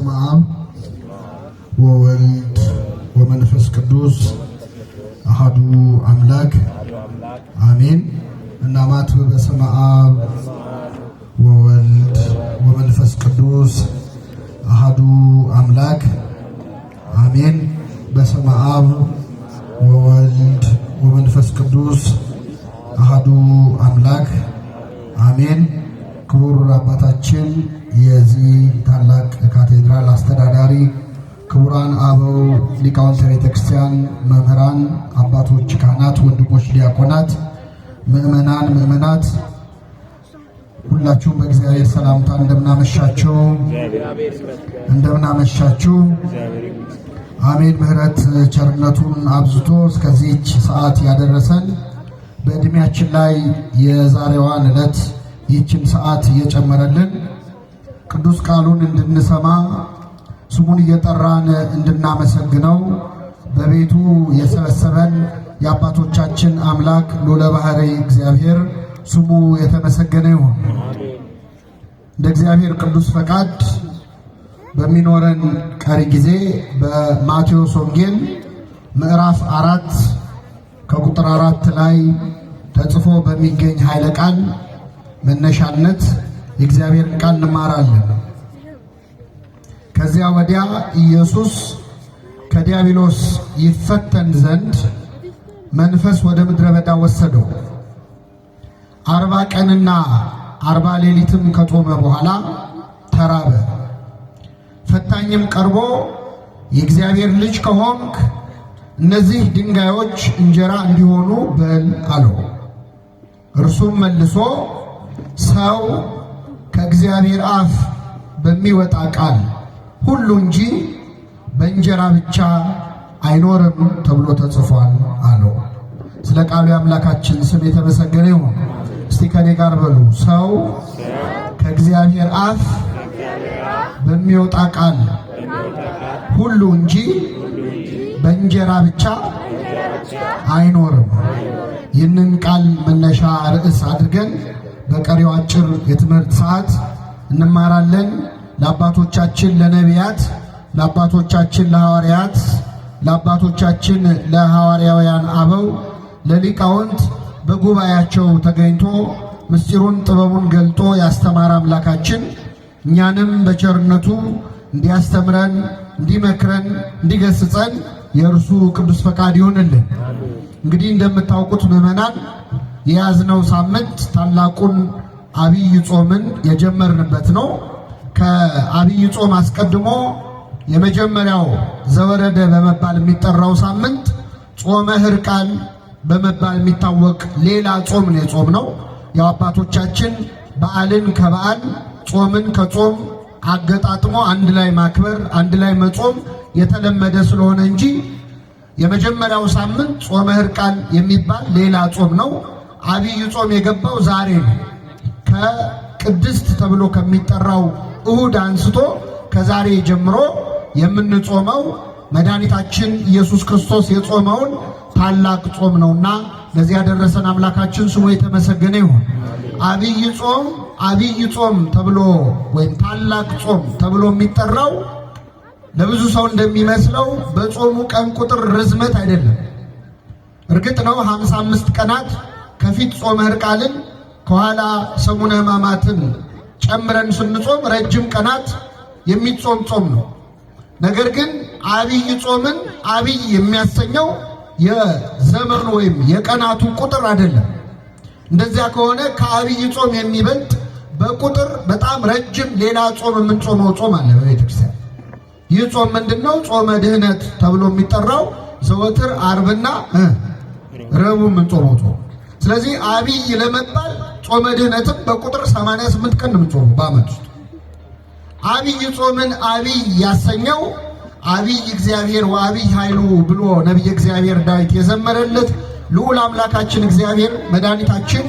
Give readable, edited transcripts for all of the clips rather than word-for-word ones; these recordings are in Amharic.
በስመ አብ ወወልድ ወመንፈስ ቅዱስ አሐዱ አምላክ አሜን። እናማት በስመ አብ ወወልድ ወመንፈስ ቅዱስ አሐዱ አምላክ አሜን። በስመ አብ ወወልድ ወመንፈስ ቅዱስ አሐዱ አምላክ አሜን። ክቡር አባታችን የዚህ ታላቅ ካቴድራል አስተዳዳሪ፣ ክቡራን አበው ሊቃውንተ ቤተክርስቲያን፣ መምህራን፣ አባቶች፣ ካህናት፣ ወንድሞች ዲያቆናት፣ ምእመናን፣ ምእመናት ሁላችሁም በእግዚአብሔር ሰላምታ እንደምናመሻችሁ አሜን። ምሕረት ቸርነቱን አብዝቶ እስከዚህች ሰዓት ያደረሰን በእድሜያችን ላይ የዛሬዋን ዕለት ይህችን ሰዓት እየጨመረልን ቅዱስ ቃሉን እንድንሰማ ስሙን እየጠራን እንድናመሰግነው በቤቱ የሰበሰበን የአባቶቻችን አምላክ ልዑለ ባሕርይ እግዚአብሔር ስሙ የተመሰገነ ይሁን። እንደ እግዚአብሔር ቅዱስ ፈቃድ በሚኖረን ቀሪ ጊዜ በማቴዎስ ወንጌል ምዕራፍ 4 ከቁጥር 4 ላይ ተጽፎ በሚገኝ ኃይለ ቃል መነሻነት የእግዚአብሔርን ቃል እንማራለን። ከዚያ ወዲያ ኢየሱስ ከዲያብሎስ ይፈተን ዘንድ መንፈስ ወደ ምድረ በዳ ወሰደው። 40 ቀንና 40 ሌሊትም ከጾመ በኋላ ተራበ። ፈታኝም ቀርቦ የእግዚአብሔር ልጅ ከሆንክ እነዚህ ድንጋዮች እንጀራ እንዲሆኑ በል አለው። እርሱም መልሶ ሰው ከእግዚአብሔር አፍ በሚወጣ ቃል ሁሉ እንጂ በእንጀራ ብቻ አይኖርም ተብሎ ተጽፏል አለው። ስለ ቃሉ የአምላካችን ስም የተመሰገነ ይሁን። እስቲ ከኔ ጋር በሉ፣ ሰው ከእግዚአብሔር አፍ በሚወጣ ቃል ሁሉ እንጂ በእንጀራ ብቻ አይኖርም። ይህንን ቃል መነሻ ርዕስ አድርገን በቀሪው አጭር የትምህርት ሰዓት እንማራለን። ለአባቶቻችን ለነቢያት፣ ለአባቶቻችን ለሐዋርያት፣ ለአባቶቻችን ለሐዋርያውያን አበው፣ ለሊቃውንት በጉባኤያቸው ተገኝቶ ምስጢሩን ጥበቡን ገልጦ ያስተማረ አምላካችን እኛንም በቸርነቱ እንዲያስተምረን፣ እንዲመክረን፣ እንዲገስጸን የእርሱ ቅዱስ ፈቃድ ይሁንልን። እንግዲህ እንደምታውቁት ምዕመናን የያዝነው ሳምንት ታላቁን አብይ ጾምን የጀመርንበት ነው። ከአብይ ጾም አስቀድሞ የመጀመሪያው ዘወረደ በመባል የሚጠራው ሳምንት ጾመ ሕርቃል በመባል የሚታወቅ ሌላ ጾም ነው የጾም ነው። ያው አባቶቻችን በዓልን ከበዓል ጾምን ከጾም አገጣጥሞ አንድ ላይ ማክበር አንድ ላይ መጾም የተለመደ ስለሆነ እንጂ የመጀመሪያው ሳምንት ጾመ ሕርቃል የሚባል ሌላ ጾም ነው። አብይ ጾም የገባው ዛሬ ነው። ከቅድስት ተብሎ ከሚጠራው እሁድ አንስቶ ከዛሬ ጀምሮ የምንጾመው መድኃኒታችን ኢየሱስ ክርስቶስ የጾመውን ታላቅ ጾም ነውና ለዚህ ያደረሰን አምላካችን ስሙ የተመሰገነ ይሁን። አብይ ጾም ተብሎ ወይም ታላቅ ጾም ተብሎ የሚጠራው ለብዙ ሰው እንደሚመስለው በጾሙ ቀን ቁጥር ርዝመት አይደለም። እርግጥ ነው 55 ቀናት ከፊት ጾመ ሕርቃልን ከኋላ ሰሙነ ሕማማትን ጨምረን ስንጾም ረጅም ቀናት የሚጾም ጾም ነው። ነገር ግን አብይ ጾምን አብይ የሚያሰኘው የዘመኑ ወይም የቀናቱ ቁጥር አይደለም። እንደዚያ ከሆነ ከአብይ ጾም የሚበልጥ በቁጥር በጣም ረጅም ሌላ ጾም የምንጾመው ጾም አለ በቤተክርስቲያን። ይህ ጾም ምንድነው? ጾመ ድህነት ተብሎ የሚጠራው ዘወትር ዓርብና ረቡዕ የምንጾመው ጾም። ስለዚህ አብይ ለመባል ጾመ ድህነትም በቁጥር 88 ቀን ነው የምንጾመው በዓመት ውስጥ። አብይ ጾምን አብይ ያሰኘው አብይ እግዚአብሔር ወአብይ ኃይሉ ብሎ ነቢየ እግዚአብሔር ዳዊት የዘመረለት ልዑል አምላካችን እግዚአብሔር መድኃኒታችን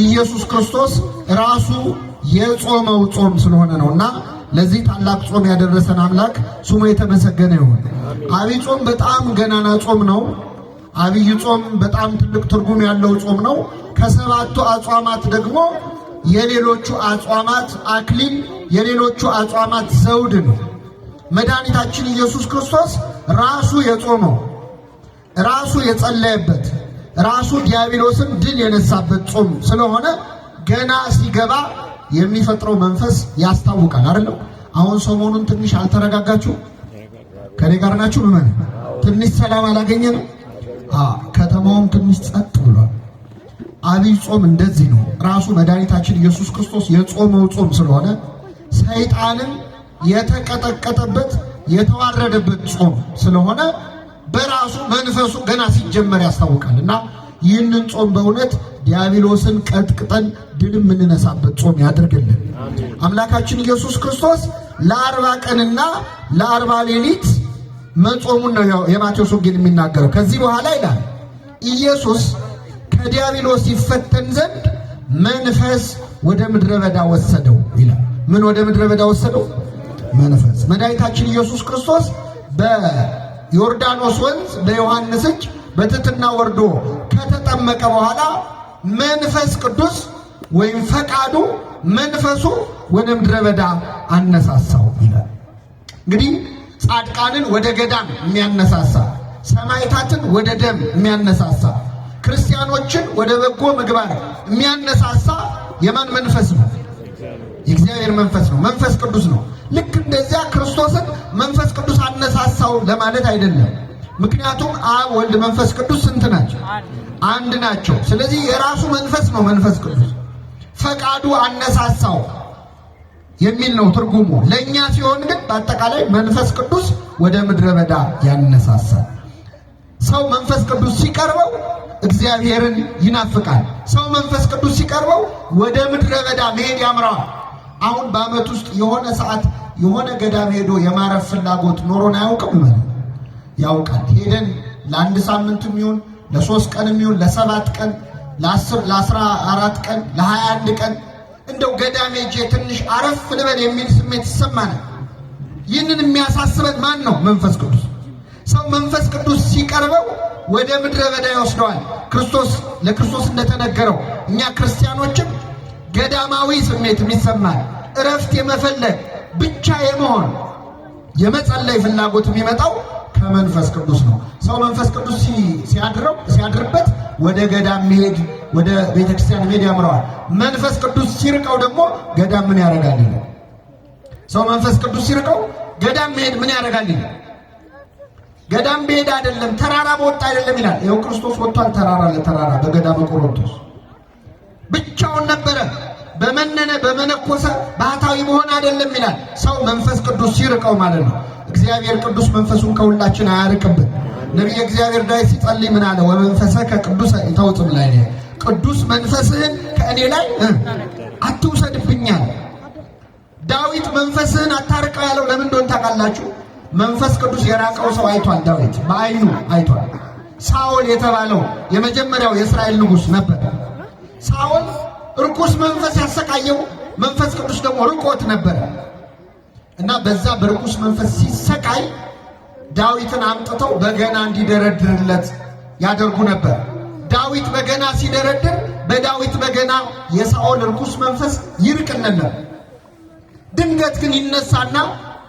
ኢየሱስ ክርስቶስ ራሱ የጾመው ጾም ስለሆነ ነውና ለዚህ ታላቅ ጾም ያደረሰን አምላክ ስሙ የተመሰገነ ይሁን። አብይ ጾም በጣም ገናና ጾም ነው። አብይ ጾም በጣም ትልቅ ትርጉም ያለው ጾም ነው። ከሰባቱ አጽዋማት ደግሞ የሌሎቹ አጽዋማት አክሊል የሌሎቹ አጽዋማት ዘውድ ነው። መድኃኒታችን ኢየሱስ ክርስቶስ ራሱ የጾመው ራሱ የጸለየበት ራሱ ዲያብሎስን ድል የነሳበት ጾም ስለሆነ ገና ሲገባ የሚፈጥረው መንፈስ ያስታውቃል አይደል? አሁን ሰሞኑን ትንሽ አልተረጋጋችሁ? ከኔ ጋር ናችሁ? ምን ትንሽ ሰላም አላገኘንም? ከተማውም ትንሽ ጸጥ ብሏል። አብይ ጾም እንደዚህ ነው። ራሱ መድኃኒታችን ኢየሱስ ክርስቶስ የጾመው ጾም ስለሆነ ሰይጣንን የተቀጠቀጠበት የተዋረደበት ጾም ስለሆነ በራሱ መንፈሱ ገና ሲጀመር ያስታውቃል። እና ይህንን ጾም በእውነት ዲያብሎስን ቀጥቅጠን ድል የምንነሳበት ጾም ያድርግልን። አምላካችን ኢየሱስ ክርስቶስ ለ40 ቀንና ለ40 ሌሊት መጾሙን ነው የማቴዎስ ወንጌል የሚናገረው። ከዚህ በኋላ ይላል ኢየሱስ ከዲያብሎስ ይፈተን ዘንድ መንፈስ ወደ ምድረ በዳ ወሰደው ይላል። ምን ወደ ምድረ በዳ ወሰደው? መንፈስ። መድኃኒታችን ኢየሱስ ክርስቶስ በዮርዳኖስ ወንዝ በዮሐንስ እጅ በትሕትና ወርዶ ከተጠመቀ በኋላ መንፈስ ቅዱስ ወይም ፈቃዱ መንፈሱ ወደ ምድረ በዳ አነሳሳው ይላል። እንግዲህ ጻድቃንን ወደ ገዳም የሚያነሳሳ፣ ሰማዕታትን ወደ ደም የሚያነሳሳ፣ ክርስቲያኖችን ወደ በጎ ምግባር የሚያነሳሳ የማን መንፈስ ነው? የእግዚአብሔር መንፈስ ነው። መንፈስ ቅዱስ ነው። ልክ እንደዚያ ክርስቶስን መንፈስ ቅዱስ አነሳሳው ለማለት አይደለም። ምክንያቱም አብ፣ ወልድ፣ መንፈስ ቅዱስ ስንት ናቸው? አንድ ናቸው። ስለዚህ የራሱ መንፈስ ነው መንፈስ ቅዱስ። ፈቃዱ አነሳሳው የሚል ነው ትርጉሙ። ለእኛ ሲሆን ግን በአጠቃላይ መንፈስ ቅዱስ ወደ ምድረ በዳ ያነሳሳል። ሰው መንፈስ ቅዱስ ሲቀርበው እግዚአብሔርን ይናፍቃል። ሰው መንፈስ ቅዱስ ሲቀርበው ወደ ምድረ በዳ መሄድ ያምረዋል። አሁን በዓመት ውስጥ የሆነ ሰዓት የሆነ ገዳም ሄዶ የማረፍ ፍላጎት ኖሮን አያውቅም? ማለት ያውቃል። ሄደን ለአንድ ሳምንትም ይሁን ለ3 ቀንም ይሁን ለ7 ቀን ለ14 ቀን ለ21 ቀን እንደው ገዳም ሄጄ ትንሽ አረፍ ልበል የሚል ስሜት ይሰማናል። ይህንን የሚያሳስበን ማን ነው? መንፈስ ቅዱስ። ሰው መንፈስ ቅዱስ ሲቀርበው ወደ ምድረ በዳ ይወስደዋል። ለክርስቶስ እንደተነገረው እኛ ክርስቲያኖችም ገዳማዊ ስሜት የሚሰማን እረፍት የመፈለግ ብቻ የመሆን የመጸለይ ፍላጎት የሚመጣው ከመንፈስ ቅዱስ ነው። ሰው መንፈስ ቅዱስ ሲያድርበት ወደ ገዳም መሄድ፣ ወደ ቤተክርስቲያን መሄድ ያምረዋል። መንፈስ ቅዱስ ሲርቀው ደግሞ ገዳም ምን ያደርጋል? ሰው መንፈስ ቅዱስ ሲርቀው ገዳም መሄድ ምን ያደርጋል? ገዳም በሄድ አይደለም ተራራ በወጣ አይደለም ይላል። ይኸው ክርስቶስ ወጥቷል ተራራ ለተራራ በገዳመ ቆሮንቶስ ብቻውን ነበረ። በመነነ በመነኮሰ ባህታዊ መሆን አይደለም ይላል። ሰው መንፈስ ቅዱስ ሲርቀው ማለት ነው። እግዚአብሔር ቅዱስ መንፈሱን ከሁላችን አያርቅብን። ነቢየ እግዚአብሔር ዳዊት ሲጸልይ ምን አለ? ወመንፈሰከ ቅዱሰ ኢተውፅእ ላይ ቅዱስ መንፈስህን ከእኔ ላይ አትውሰድብኛል። ዳዊት መንፈስህን አታርቀው ያለው ለምን እንደሆነ ታውቃላችሁ? መንፈስ ቅዱስ የራቀው ሰው አይቷል። ዳዊት በዓይኑ አይቷል። ሳኦል የተባለው የመጀመሪያው የእስራኤል ንጉሥ ነበር። ሳኦል ርኩስ መንፈስ ያሰቃየው መንፈስ ቅዱስ ደግሞ ርቆት ነበር እና በዛ በርኩስ መንፈስ ሲሰቃይ ዳዊትን አምጥተው በገና እንዲደረድርለት ያደርጉ ነበር። ዳዊት በገና ሲደረድር በዳዊት በገና የሳኦል ርኩስ መንፈስ ይርቅለት ነበር። ድንገት ግን ይነሳና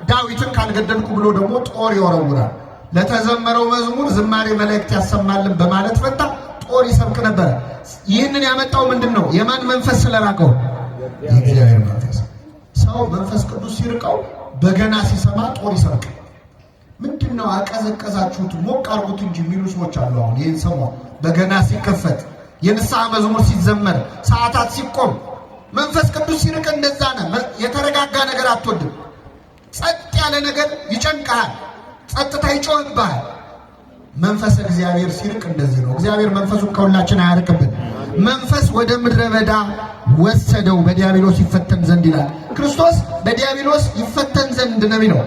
ዳዊትን ካልገደልኩ ብሎ ደግሞ ጦር ይወረውራል። ለተዘመረው መዝሙር ዝማሬ መላእክት ያሰማልን በማለት ፈንታ ጦር ይሰብክ ነበር። ይህንን ያመጣው ምንድን ነው? የማን መንፈስ ስለራቀው? የእግዚአብሔር መንፈስ። ሰው መንፈስ ቅዱስ ሲርቀው በገና ሲሰማ ጦር ይሰብክ። ምንድን ነው አቀዘቀዛችሁት ሞቅ አርጉት እንጂ የሚሉ ሰዎች አሉ። አሁን ይህን ሰሞን በገና ሲከፈት፣ የንስሐ መዝሙር ሲዘመር፣ ሰዓታት ሲቆም መንፈስ ቅዱስ ሲርቅ እንደዛ ነው። የተረጋጋ ነገር አትወድም። ጸጥ ያለ ነገር ይጨንቃል። ጸጥታ ይጮህብሃል። መንፈስ እግዚአብሔር ሲርቅ እንደዚህ ነው። እግዚአብሔር መንፈሱን ከሁላችን አያርቅብን። መንፈስ ወደ ምድረ በዳ ወሰደው በዲያብሎስ ይፈተን ዘንድ ይላል። ክርስቶስ በዲያብሎስ ይፈተን ዘንድ ነው የሚለው።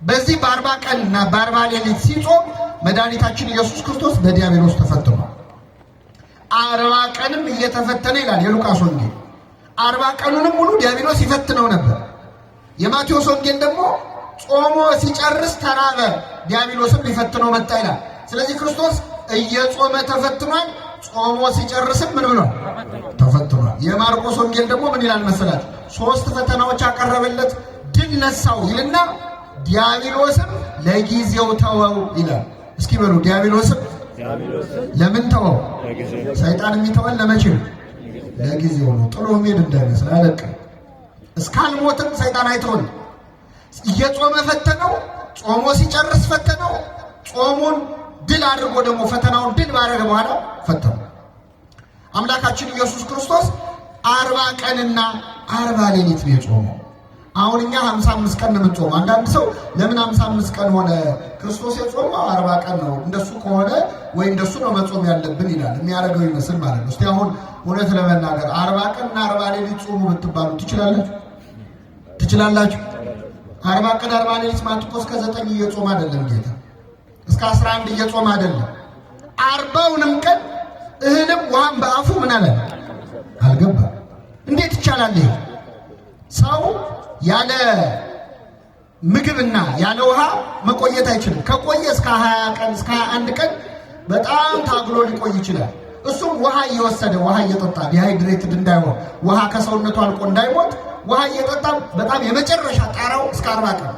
በዚህ በ40 ቀንና በ40 ሌሊት ሲጾም መድኃኒታችን ኢየሱስ ክርስቶስ በዲያብሎስ ተፈትኗል። 40 ቀንም እየተፈተነ ይላል የሉቃስ ወንጌል። 40 ቀኑንም ሙሉ ዲያብሎስ ይፈትነው ነበር። የማቴዎስ ወንጌል ደግሞ ጾሞ ሲጨርስ ተራበ፣ ዲያብሎስም ሊፈትነው መጣ ይላል። ስለዚህ ክርስቶስ እየጾመ ተፈትኗል፣ ጾሞ ሲጨርስም ምን ብሏል? ተፈትኗል። የማርቆስ ወንጌል ደግሞ ምን ይላል መሰላችሁ? 3 ፈተናዎች አቀረበለት፣ ድል ነሳው ይልና ዲያብሎስም ለጊዜው ተወው ይላል። እስኪ በሉ ዲያብሎስም ለምን ተወው? ሰይጣን የሚተወን ለመቼ ነው? ለጊዜው ነው። ጥሎ ሄድ እንዳይመስል አለቀ። እስካልሞትም ሰይጣን አይተውም። እየጾመ ፈተነው፣ ጾሞ ሲጨርስ ፈተነው። ጾሙን ድል አድርጎ ደግሞ ፈተናውን ድል ባደረገ በኋላ ፈተነው። አምላካችን ኢየሱስ ክርስቶስ 40 ቀንና 40 ሌሊት ነው የጾመው። አሁን እኛ 55 ቀን ነው የምንጾመው። አንዳንድ ሰው ለምን 55 ቀን ሆነ? ክርስቶስ የጾመው 40 ቀን ነው፣ እንደሱ ከሆነ ወይ እንደሱ ነው መጾም ያለብን ይላል። የሚያደርገው ይመስል ማለት ነው። እስቲ አሁን እውነት ለመናገር 40 ቀንና 40 ሌሊት ጾሙ ብትባሉ ትችላላችሁ? ትችላላችሁ? 40 ቀን 40 ሌሊት ማለት እኮ እስከ 9 እየጾመ አይደለም ጌታ፣ እስከ 11 እየጾመ አይደለም። 40ውንም ቀን እህልም ውሃም በአፉ ምን አለ አልገባ። እንዴት ይቻላል ይሄ? ሰው ያለ ምግብና ያለ ውሃ መቆየት አይችልም። ከቆየ እስከ 20 ቀን እስከ 21 ቀን በጣም ታግሎ ሊቆይ ይችላል። እሱም ውሃ እየወሰደ ውሃ እየጠጣ ዲሃይድሬትድ እንዳይሆን ውሃ ከሰውነቱ አልቆ እንዳይሞት ውሃ እየጠጣ በጣም የመጨረሻ ጣራው እስከ 40 ቀን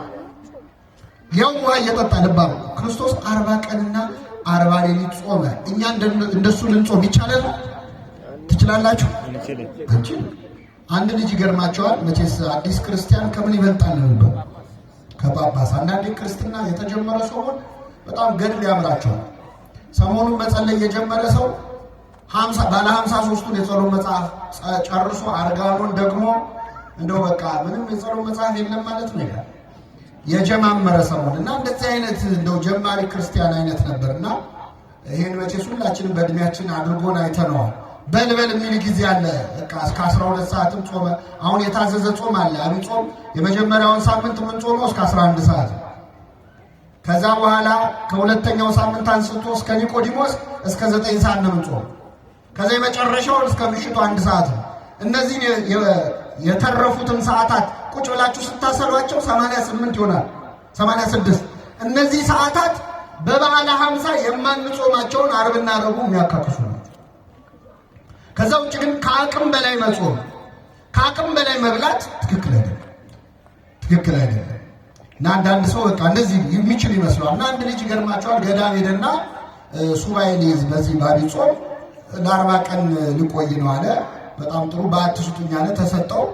ያው ውሃ እየጠጣ ልባሉ። ክርስቶስ 40 ቀንና 40 ሌሊት ጾመ። እኛ እንደሱ ልንጾም ይቻላል? ትችላላችሁ? አንቺ አንድ ልጅ ይገርማቸዋል። መቼስ አዲስ ክርስቲያን ከምን ይበልጣል ነው? ከጳጳስ። አንዳንዴ ክርስትና የተጀመረ ሰው በጣም ገድል ያምራቸዋል። ሰሞኑን መጸለይ የጀመረ ሰው ባለ 53ቱን የጸሎት መጽሐፍ ጨርሶ አርጋኖን ደግሞ እንደው በቃ ምንም የጸሎት መጽሐፍ የለም ማለት ነው ይላል። የጀማመረ ሰሞን እና እንደዚህ አይነት እንደው ጀማሪ ክርስቲያን አይነት ነበርና ይሄን መቼስ ሁላችንም በእድሜያችን አድርጎን አይተነዋል። በልበል የሚል ጊዜ አለ። በቃ እስከ 12 ሰዓትም ጾመ። አሁን የታዘዘ ጾም አለ። አብይ ጾም የመጀመሪያውን ሳምንት ምን ጾመው እስከ 11 ሰዓት። ከዛ በኋላ ከሁለተኛው ሳምንት አንስቶ እስከ ኒቆዲሞስ እስከ 9 ሰዓት ነው የምንጾመው። ከዛ የመጨረሻውን እስከ ምሽቱ 1 ሰዓት ነው። እነዚህ የተረፉትን ሰዓታት ቁጭ ብላችሁ ስታሰሏቸው 88 ይሆናል፣ 86። እነዚህ ሰዓታት በበዓለ 50 የማንጾማቸውን ዓርብና ረቡዕ የሚያካክሱ ነው። ከዛ ውጭ ግን ከአቅም በላይ መጾም፣ ከአቅም በላይ መብላት ትክክል አይደለም። እና አንዳንድ ሰው በቃ እንደዚህ የሚችል ይመስለዋል። እና አንድ ልጅ ይገርማቸዋል። ገዳም ሄደና ሱባኤ ሊይዝ በዚህ በዐቢይ ጾም ለ40 ቀን ልቆይ ነው አለ። በጣም ጥሩ በዓት ስጡኝ አለ። ተሰጠው።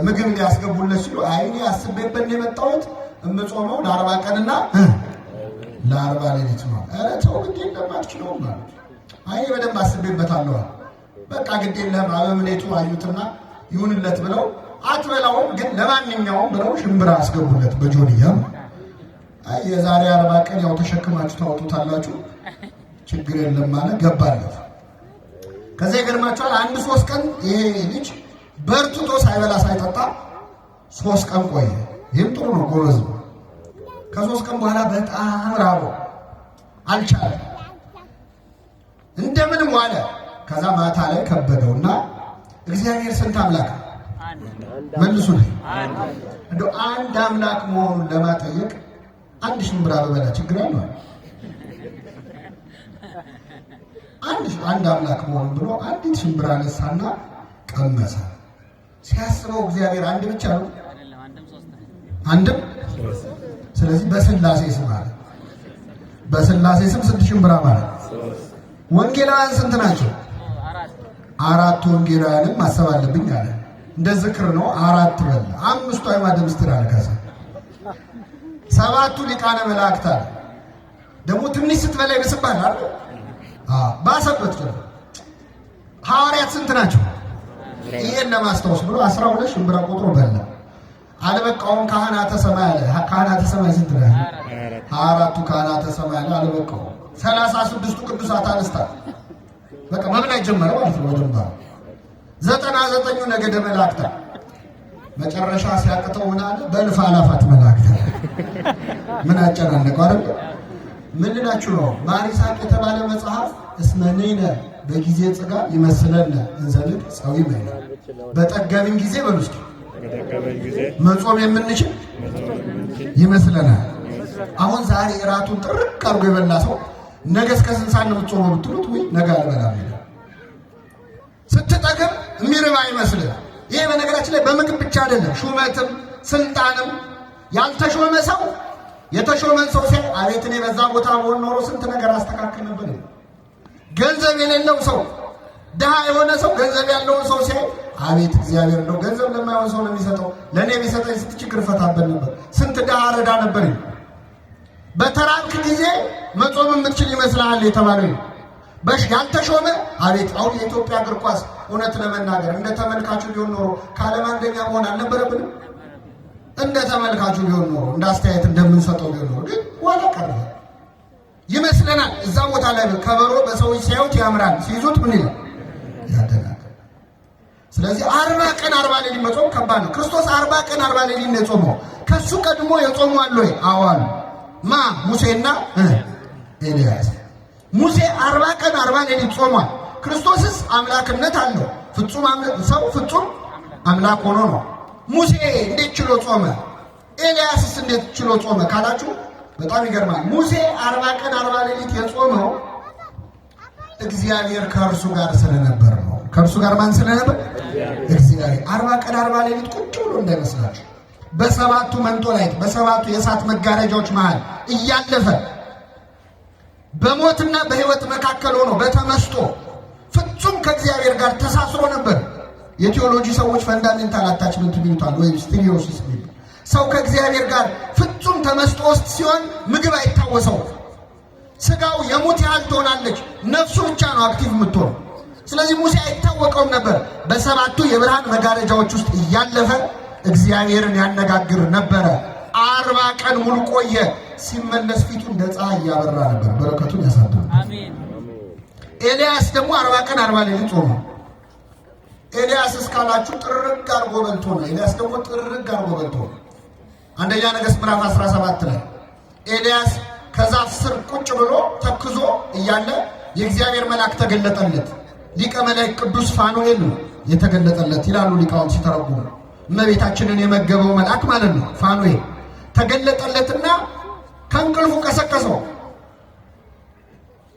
ምግብ ሊያስገቡለት ሲሉ አይ እኔ አስቤበት ነው የመጣሁት የምጾመው ለ40 ቀንና ለ40 ሌሊት ነው። ኧረ ተው ግድ የለም አትችለውም ማለት አይ በደንብ አስቤበታለሁ። በቃ ግድ የለም አበምኔቱ አዩትና ይሁንለት ብለው አትበላውም ግን ለማንኛውም ብለው ሽምብራ አስገቡለት በጆንያ። አይ የዛሬ 40 ቀን ያው ተሸክማችሁ ታወጡታላችሁ ችግር የለም ማለት ገባለት። ከዛ ይገርማችኋል 1-3 ቀን ይሄ ልጅ በርትቶ ሳይበላ ሳይጠጣ 3 ቀን ቆየ። ይህም ጥሩ ነው፣ ጎበዝ ነው። ከ3 ቀን በኋላ በጣም ራበው፣ አልቻለም። እንደምንም ዋለ። ከዛ ማታ ላይ ከበደውና እግዚአብሔር ስንት አምላክ መልሱ ነው እንደው አንድ አምላክ መሆኑን ለማጠየቅ 1 ሽምብራ በበላ ችግር አለው? አንድ አምላክ መሆኑን ብሎ 1 ሽምብራ ነሳና ቀመሰ። ሲያስበው እግዚአብሔር አንድ ብቻ ነው፣ አንድም። ስለዚህ በስላሴ ስም አለ። በስላሴ ስም 6 ሽምብራ ማለት። ወንጌላውያን ስንት ናቸው? 4 ወንጌላውያንም ማሰብ አለብኝ አለ። እንደ ዝክር ነው 4 በል። 5ቱ አዕማደ ምስጢር አለ። ከዛ 7ቱ ሊቃነ መላእክት አለ። ደግሞ ትንሽ ስትበላ ይብስብሃል አይደል? ባሰበት ደግሞ ሐዋርያት ስንት ናቸው? ይሄን ለማስታወስ ብሎ 12 ሽምብራ ቆጥሮ በላ። አልበቃውም። ካህናተ ሰማይ አለ። ካህናተ ሰማይ ስንት ናቸው? 4ቱ ካህናተ ሰማይ አለ። አልበቃውም። 36ቱ ቅዱሳት አንስት በቃ መብላት ጀመረ ማለት ነው። ወደማ 99ኙ ነገደ መላእክት መጨረሻ ሲያቅተው ምን አለ? በእልፍ አላፋት መላእክት ምን አጨናነቀው አይደል? ምን ልላችሁ ነው? ማር ይስሐቅ የተባለ መጽሐፍ እስመኔነ በጊዜ ጽጋ ይመስለነ እንዘልቅ ጸዊም ይላል። በጠገብን ጊዜ በሉስኪ መጾም የምንችል ይመስለናል። አሁን ዛሬ እራቱን ጥርቅ አድርጎ የበላ ሰው ነገ እስከ ስንት ሰዓት ነው የምትጾመው ብትሉት ወይ ነገ አልበላም ይላል። ስትጠግብ የሚርባ አይመስልም። ይሄ በነገራችን ላይ በምግብ ብቻ አይደለም፣ ሹመትም ስልጣንም ያልተሾመ ሰው የተሾመን ሰው ሲያይ አቤት እኔ በዛ ቦታ በሆን ኖሮ ስንት ነገር አስተካክል ነበር። ገንዘብ የሌለው ሰው ድሃ የሆነ ሰው ገንዘብ ያለውን ሰው ሲያይ አቤት እግዚአብሔር ነው ገንዘብ ለማይሆን ሰው ነው የሚሰጠው፣ ለእኔ ቢሰጠኝ ስንት ችግር ፈታበት ነበር፣ ስንት ድሃ ረዳ ነበር። በተራብክ ጊዜ መጾም የምትችል ይመስልሃል የተባለው ያልተሾመ አቤት አሁን የኢትዮጵያ እግር ኳስ እውነት ለመናገር እንደ ተመልካቹ ቢሆን ኖሮ ከዓለም አንደኛ መሆን አልነበረብንም። እንደ ተመልካቹ ቢሆን ኖሮ እንደ አስተያየት እንደምንሰጠው ቢሆን ኖሮ ግን ዋላ ቀረ ይመስለናል። እዛ ቦታ ላይ ከበሮ በሰዎች ሲያዩት ያምራል፣ ሲይዙት ምን ይላል ያደናል። ስለዚህ 40 ቀን 40 ሌሊት መጾም ከባድ ነው። ክርስቶስ 40 ቀን 40 ሌሊት ነው የጾመው። ከሱ ቀድሞ የጾሙ አሉ ወይ? አዎ አሉ። ማ ሙሴና ኤልያስ። ሙሴ 40 ቀን 40 ሌሊት ጾሟል። ክርስቶስስ አምላክነት አለው። ፍጹም ሰው ፍጹም አምላክ ሆኖ ነው። ሙሴ እንዴት ችሎ ጾመ? ኤልያስስ እንዴት ችሎ ጾመ ካላችሁ በጣም ይገርማል። ሙሴ 40 ቀን 40 ሌሊት የጾመው እግዚአብሔር ከእርሱ ጋር ስለነበር ነው። ከእርሱ ጋር ማን ስለነበር? እግዚአብሔር። 40 ቀን 40 ሌሊት ቁጭ ብሎ እንዳይመስላችሁ በሰባቱ መንጦላይት በሰባቱ የእሳት መጋረጃዎች መሃል እያለፈ በሞትና በሕይወት መካከል ሆኖ በተመስጦ ፍጹም ከእግዚአብሔር ጋር ተሳስሮ ነበር። የቴዎሎጂ ሰዎች ፈንዳሜንታል አታችመንት ይሉታል ወይም ስቲሪዮሲስ ይሉታል። ሰው ከእግዚአብሔር ጋር ፍጹም ተመስጦ ውስጥ ሲሆን ምግብ አይታወሰው። ስጋው የሙት ያህል ትሆናለች፣ ነፍሱ ብቻ ነው አክቲቭ የምትሆነው። ስለዚህ ሙሴ አይታወቀውም ነበር። በሰባቱ የብርሃን መጋረጃዎች ውስጥ እያለፈ እግዚአብሔርን ያነጋግር ነበረ። 40 ቀን ሙሉ ቆየ። ሲመለስ ፊቱ እንደ ፀሐይ እያበራ ነበር። በረከቱን ያሳድር። ኤልያስ ደግሞ 40 ቀን 40 ሌሊት ጾመ። ኤልያስ እስካላችሁ ጥርግ አርጎ በልቶ ነው። ኤልያስ ደግሞ ጥርግ አርጎ በልቶ ነው። አንደኛ ነገሥት ምዕራፍ 17 ላይ ኤልያስ ከዛፍ ስር ቁጭ ብሎ ተክዞ እያለ የእግዚአብሔር መልአክ ተገለጠለት። ሊቀ መላእክት ቅዱስ ፋኑኤል ነው የተገለጠለት ይላሉ ሊቃውንት ሲተረጉሙ። እመቤታችንን የመገበው መልአክ ማለት ነው። ፋኑኤል ተገለጠለትና ከእንቅልፉ ቀሰቀሰው።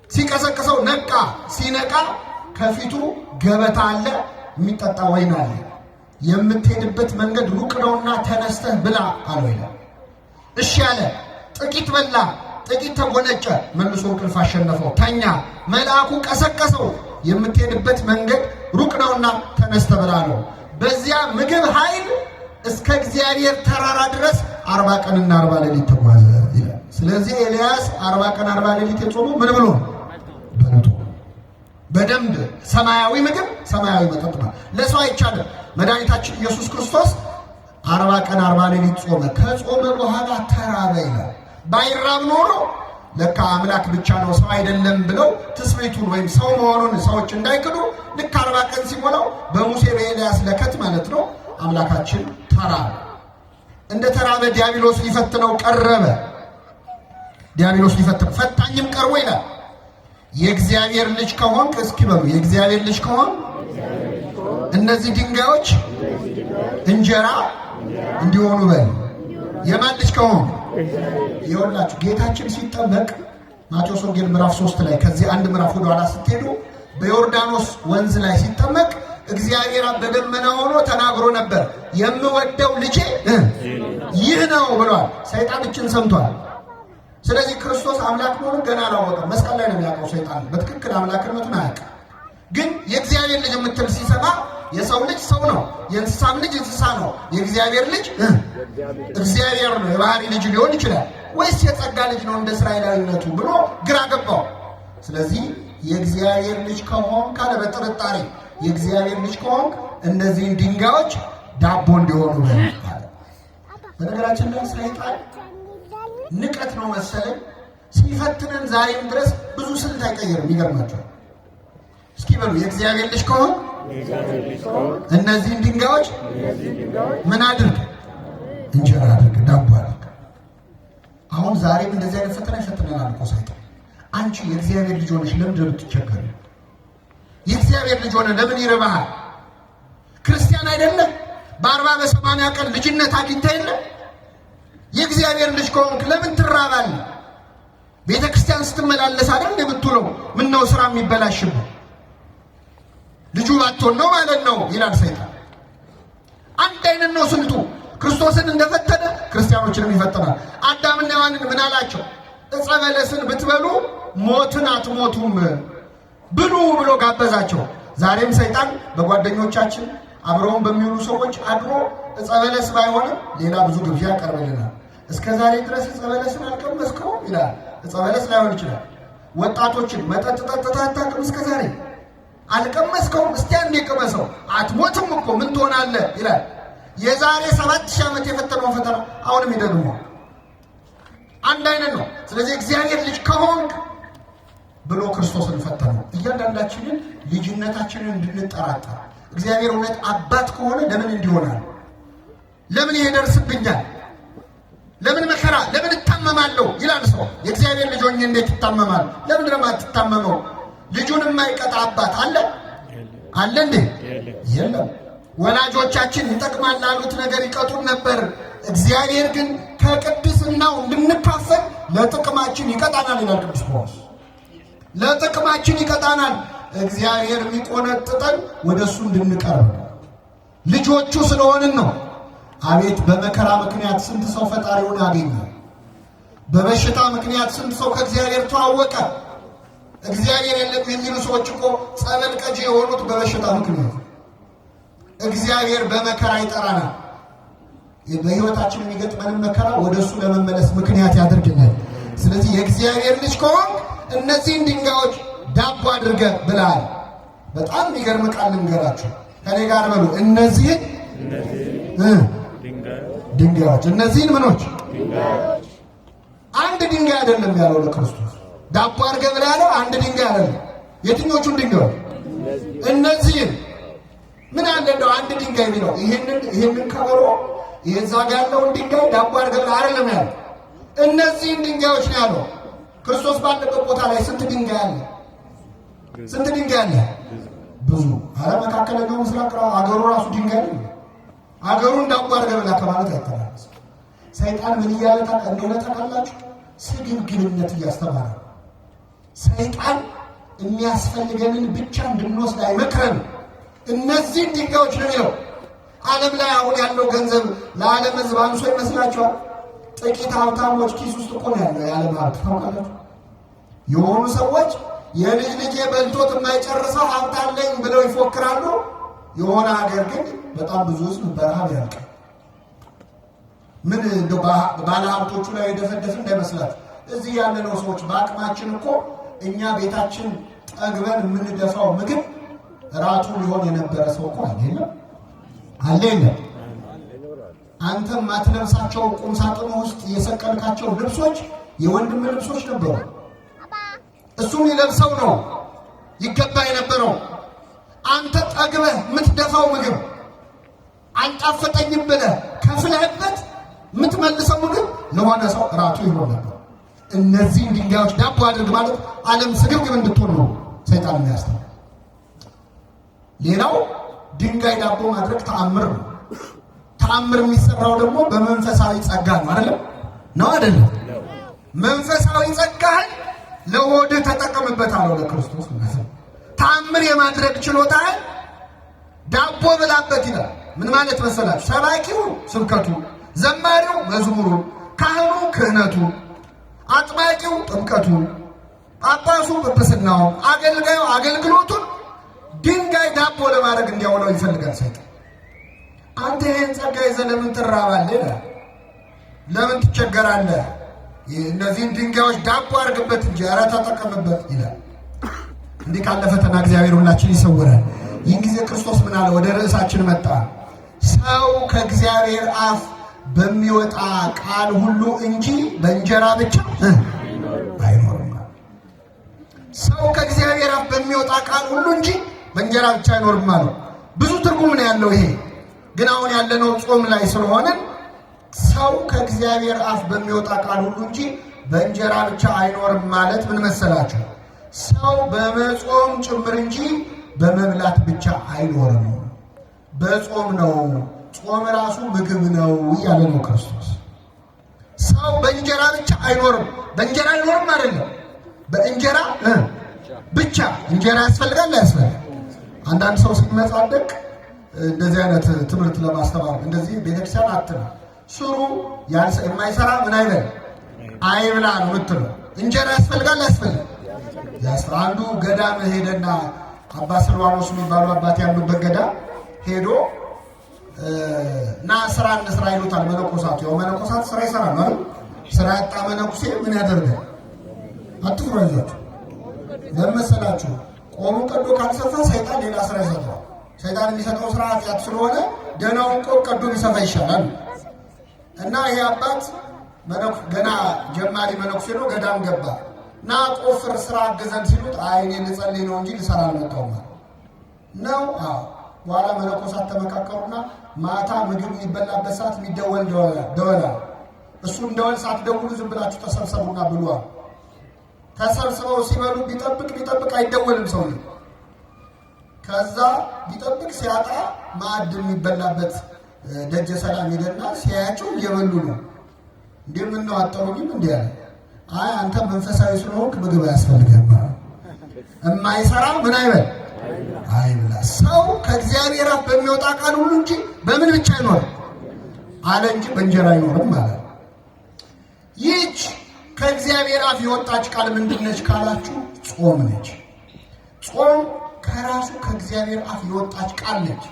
ሲቀሰቅሰው ነቃ። ሲነቃ ከፊቱ ገበታ አለ፣ የሚጠጣ ወይን አለ። የምትሄድበት መንገድ ሩቅ ነውና ተነስተህ ብላ አለው ይላል። እሺ አለ። ጥቂት በላ፣ ጥቂት ተጎነጨ። መልሶ እንቅልፍ አሸነፈው፣ ተኛ። መልአኩ ቀሰቀሰው። የምትሄድበት መንገድ ሩቅ ነውና ተነስተህ ብላ አለው። በዚያ ምግብ ኃይል እስከ እግዚአብሔር ተራራ ድረስ 40 ቀንና 40 ሌሊት ተጓዘ ይላል። ስለዚህ ኤልያስ 40 ቀን 40 ሌሊት የጾመው ምን ብሎ በልቶ በደንብ ሰማያዊ ምግብ ሰማያዊ መጠጥ ነው። ለሰው አይቻልም። መድኃኒታችን ኢየሱስ ክርስቶስ 40 ቀን 40 ሌሊት ጾመ። ከጾመ በኋላ ተራበ ይላል። ባይራብ ኖሮ ለካ አምላክ ብቻ ነው ሰው አይደለም ብለው ትስብእቱን ወይም ሰው መሆኑን ሰዎች እንዳይክዱ ልክ 40 ቀን ሲሞላው በሙሴ በኤልያስ ለከት ማለት ነው አምላካችን ተራበ። እንደ ተራበ ዲያብሎስ ሊፈትነው ቀረበ። ዲያብሎስ ሊፈትነው ፈታኝም ቀርቦ ይላል የእግዚአብሔር ልጅ ከሆንክ እስኪ በሉ የእግዚአብሔር ልጅ ከሆንክ እነዚህ ድንጋዮች እንጀራ እንዲሆኑ በል። የማን ልጅ ከሆንክ? ይኸውላችሁ ጌታችን ሲጠመቅ ማቴዎስ ወንጌል ምዕራፍ 3 ላይ ከዚህ አንድ ምዕራፍ ወደ ኋላ ስትሄዱ በዮርዳኖስ ወንዝ ላይ ሲጠመቅ እግዚአብሔር በደመና ሆኖ ተናግሮ ነበር። የምወደው ልጄ ይህ ነው ብሏል። ሰይጣን እችን ሰምቷል። ስለዚህ ክርስቶስ አምላክ መሆኑን ገና አላወቀም። መስቀል ላይ ነው የሚያውቀው ሰይጣን። በትክክል አምላክነቱን አያውቅም። ግን የእግዚአብሔር ልጅ የምትል ሲሰማ የሰው ልጅ ሰው ነው፣ የእንስሳም ልጅ እንስሳ ነው፣ የእግዚአብሔር ልጅ እግዚአብሔር ነው። የባህሪ ልጅ ሊሆን ይችላል ወይስ የጸጋ ልጅ ነው እንደ እስራኤላዊነቱ ብሎ ግራ ገባው። ስለዚህ የእግዚአብሔር ልጅ ከሆንክ ካለ በጥርጣሬ የእግዚአብሔር ልጅ ከሆንክ እነዚህን ድንጋዮች ዳቦ እንዲሆኑ በል። በነገራችን ላይ ሰይጣን ንቀት ነው መሰለኝ ሲፈትነን ዛሬም ድረስ ብዙ ስልት አይቀየርም። ይገርማቸዋል። እስኪ በሉ የእግዚአብሔር ልጅ ከሆንክ እነዚህን ድንጋዮች ምን አድርግ? እንጀራ አድርግ፣ ዳቦ አድርግ። አሁን ዛሬም እንደዚህ አይነት ፈተና ይፈትነናል እኮ ሰይጣን። አንቺ የእግዚአብሔር ልጅ ሆነሽ ለምንድን ነው የምትቸገሪው? የእግዚአብሔር ልጅ ሆነ ለምን ይርባሃል? ክርስቲያን አይደለም? በ40 በ80 ቀን ልጅነት አግኝታ የለ? የእግዚአብሔር ልጅ ከሆንክ ለምን ትራባለህ? ቤተ ክርስቲያን ስትመላለስ አይደል የምትውለው? ምን ነው ስራ የሚበላሽብህ? ልጁ ባትሆን ነው ማለት ነው ይላል ሰይጣን። አንድ አይነት ነው ስልቱ። ክርስቶስን እንደፈተነ ክርስቲያኖችንም ይፈተናል። አዳምና ሔዋንን ምን አላቸው? ዕፀ በለስን ብትበሉ ሞትን አትሞቱም ብሉ ብሎ ጋበዛቸው። ዛሬም ሰይጣን በጓደኞቻችን አብረውን በሚውሉ ሰዎች አድሮ ዕፀ በለስ ባይሆንም ሌላ ብዙ ግብዣ ያቀርብልናል። እስከ ዛሬ ድረስ ዕፀ በለስን አልቀመስከውም ይላል። ዕፀ በለስ ላይሆን ይችላል። ወጣቶችን መጠጥ ጠጥተህ አታውቅም? እስከ ዛሬ አልቀመስከውም? እስቲ አንዴ ቅመሰው፣ አትሞትም እኮ ምን ትሆናለህ ይላል። የዛሬ 7000 ዓመት የፈተነውን ፈተና አሁንም ይደግመዋል። አንድ አይነት ነው። ስለዚህ እግዚአብሔር ልጅ ከሆንክ ብሎ ክርስቶስን ፈተነው። እያንዳንዳችንን ልጅነታችንን እንድንጠራጠር እግዚአብሔር እውነት አባት ከሆነ ለምን እንዲሆናል? ለምን ይሄ ደርስብኛል? ለምን መከራ? ለምን እታመማለሁ ይላል ሰው። የእግዚአብሔር ልጅ ሆኜ እንዴት ይታመማል? ለምን ደግሞ አትታመመው? ልጁን የማይቀጣ አባት አለ አለ እንዴ? የለም። ወላጆቻችን ይጠቅማል ላሉት ነገር ይቀጡን ነበር። እግዚአብሔር ግን ከቅድስናው እንድንካፈል ለጥቅማችን ይቀጣናል ይላል ቅዱስ ጳውሎስ። ለጥቅማችን ይቀጣናል። እግዚአብሔር የሚቆነጥጠን ወደ እሱ እንድንቀርብ ልጆቹ ስለሆንን ነው። አቤት በመከራ ምክንያት ስንት ሰው ፈጣሪውን አገኘ። በበሽታ ምክንያት ስንት ሰው ከእግዚአብሔር ተዋወቀ። እግዚአብሔር የለም የሚሉ ሰዎች እኮ ጸበል ቀጂ የሆኑት በበሽታ ምክንያት። እግዚአብሔር በመከራ ይጠራናል። በሕይወታችን የሚገጥመንን መከራ ወደ እሱ ለመመለስ ምክንያት ያደርግናል። ስለዚህ የእግዚአብሔር ልጅ ከሆንክ እነዚህን ድንጋዮች ዳቦ አድርገህ ብላል። በጣም የሚገርም ቃል ልንገራችሁ። ከኔ ጋር በሉ። እነዚህን ድንጋዮች እነዚህን ምኖች? አንድ ድንጋይ አይደለም ያለው ለክርስቶስ። ዳቦ አድርገህ ብላ ያለው አንድ ድንጋይ አይደለም። የትኞቹን ድንጋዮች? እነዚህን። ምን አለ እንደው አንድ ድንጋይ ቢለው ይሄንን ከበሮ የዛ ጋር ያለውን ድንጋይ ዳቦ አድርገህ ብላ አይደለም ያለው። እነዚህን ድንጋዮች ነው ያለው። ክርስቶስ ባለበት ቦታ ላይ ስንት ድንጋይ አለ? ስንት ድንጋይ አለ? ብዙ። አረ መካከለኛው ምስራቅ አገሩ ራሱ ድንጋይ ነው። አገሩን ዳቦ አድርገህ ብላ ከማለት አይተናነስ። ሰይጣን ምን እያለ እንደሆነ ታውቃላችሁ? ስግብግብነት እያስተማረ። ሰይጣን የሚያስፈልገንን ብቻ እንድንወስድ አይመክረን። እነዚህን ድንጋዮች ነው የሚለው። ዓለም ላይ አሁን ያለው ገንዘብ ለዓለም ሕዝብ አንሶ ይመስላችኋል? ጥቂት ሀብታሞች ኪስ ውስጥ እኮ ነው ያለው የዓለም ሀብት። ታውቃላችሁ? የሆኑ ሰዎች የልጅ ልጄ በልቶት የማይጨርሰው ሀብት አለኝ ብለው ይፎክራሉ። የሆነ ሀገር ግን በጣም ብዙ ሕዝብ በረሃብ ያልቃል። ምን እንደው ባለ ሀብቶቹ ላይ የደፈደፍ እንዳይመስላችሁ። እዚህ ያለነው ሰዎች በአቅማችን እኮ እኛ ቤታችን ጠግበን የምንደፋው ምግብ ራቱ ሊሆን የነበረ ሰው እኮ አለ የለም? አንተ ማትለብሳቸው ቁም ሳጥኑ ውስጥ የሰቀልካቸው ልብሶች የወንድም ልብሶች ነበሩ። እሱም ይለብሰው ነው ይገባ የነበረው። አንተ ጠግበህ የምትደፋው ምግብ አልጣፈጠኝም ብለህ ከፍለህበት የምትመልሰው ምግብ ለሆነ ሰው ራቱ ይሆን ነበር። እነዚህን ድንጋዮች ዳቦ አድርግ ማለት ዓለም ስግብግብ እንድትሆን ነው ሰይጣን የሚያስተምረው። ሌላው ድንጋይ ዳቦ ማድረግ ተአምር ነው። ተአምር የሚሰራው ደግሞ በመንፈሳዊ ጸጋ ነው። አይደለም? ነው አይደለም? መንፈሳዊ ጸጋህን ለሆድህ ተጠቀምበት አለው ለክርስቶስ። ተአምር የማድረግ ችሎታህን ዳቦ ብላበት ይላል። ምን ማለት መሰላችሁ? ሰባኪው ስብከቱ፣ ዘማሪው መዝሙሩ፣ ካህኑ ክህነቱ፣ አጥማቂው ጥምቀቱ፣ ጳጳሱ ጵጵስናው፣ አገልጋዩ አገልግሎቱን ድንጋይ ዳቦ ለማድረግ እንዲያውለው ይፈልጋል ሰይጣን። አንተ ይህን ጸጋ ይዘህ ለምን ትራባለህ? ለምን ትቸገራለህ? እነዚህን ድንጋዮች ዳቦ አድርግበት እንጂ ኧረ ተጠቀምበት ይላል። እንዲህ ካለ ፈተና እግዚአብሔር ሁላችን ይሰውራል። ይህን ጊዜ ክርስቶስ ምን አለ? ወደ ርዕሳችን መጣ። ሰው ከእግዚአብሔር አፍ በሚወጣ ቃል ሁሉ እንጂ በእንጀራ ብቻ አይኖርም። ሰው ከእግዚአብሔር አፍ በሚወጣ ቃል ሁሉ እንጂ በእንጀራ ብቻ አይኖርም ማለት ብዙ ትርጉም ነው ያለው። ይሄ ግን አሁን ያለነው ጾም ላይ ስለሆነ ሰው ከእግዚአብሔር አፍ በሚወጣ ቃል ሁሉ እንጂ በእንጀራ ብቻ አይኖርም ማለት ምን መሰላችሁ? ሰው በመጾም ጭምር እንጂ በመብላት ብቻ አይኖርም። በጾም ነው። ጾም ራሱ ምግብ ነው እያለ ነው ክርስቶስ። ሰው በእንጀራ ብቻ አይኖርም። በእንጀራ አይኖርም አይደለም፣ በእንጀራ ብቻ። እንጀራ ያስፈልጋል አያስፈልግም? አንዳንድ ሰው ሲመጻደቅ እንደዚህ አይነት ትምህርት ለማስተማር እንደዚህ ቤተክርስቲያን አትነው ስሩ የማይሰራ ምን አይበል አይብላ ነው የምትለው። እንጀራ ያስፈልጋል ያስፈልጋል። አንዱ ገዳም ሄደና አባ ስልዋኖስ የሚባሉ አባት ያሉበት ገዳም ሄዶ ና ስራ እንስራ ይሉታል መነኮሳቱ። ያው መነኮሳት ስራ ይሰራል ማለት ስራ ያጣ መነኩሴ ምን ያደርጋል? አትፍሩ አይዟችሁ። ለመሰላችሁ ቆሙ ቀዶ ካልሰፋ ሰይጣን ሌላ ስራ ይሰራል። ሰይጣን የሚሰጠው ስራ ኃጢአት ስለሆነ ደህናውን ቀዶ ቢሰፋ ይሻላል። እና ይሄ አባት ገና ጀማሪ መነኩሴ ነው። ገዳም ገባ እና ቆፍር ስራ አገዘን ሲሉት አይ እኔ ልጸልይ ነው እንጂ ልሰራ አልመጣሁም ነው። በኋላ መነኮሳት ተመካከሩና ማታ ምግብ የሚበላበት ሰዓት የሚደወል ደወላ እሱ እንደወል ሳትደውሉ ዝም ብላችሁ ተሰብሰቡና ብሏል። ተሰብስበው ሲበሉ ቢጠብቅ አይደወልም ሰውዬው። ከዛ ቢጠብቅ ሲያጣ ማዕድ የሚበላበት ደጀ ሰላም ሄደና ሲያያቸው እየበሉ ነው። እንደምን ነው አጠሩኝም እንዴ አለ። አይ አንተ መንፈሳዊ ስለሆንክ ምግብ አያስፈልግም። የማይሰራ ምን አይበል አይብላ። ሰው ከእግዚአብሔር አፍ በሚወጣ ቃል ሁሉ እንጂ በምን ብቻ አይኖርም አለ እንጂ በእንጀራ አይኖርም ማለት ነው። ይህች ከእግዚአብሔር አፍ የወጣች ቃል ምንድነች ካላችሁ ጾም ነች። ጾም ከራሱ ከእግዚአብሔር አፍ የወጣች ቃል ነች።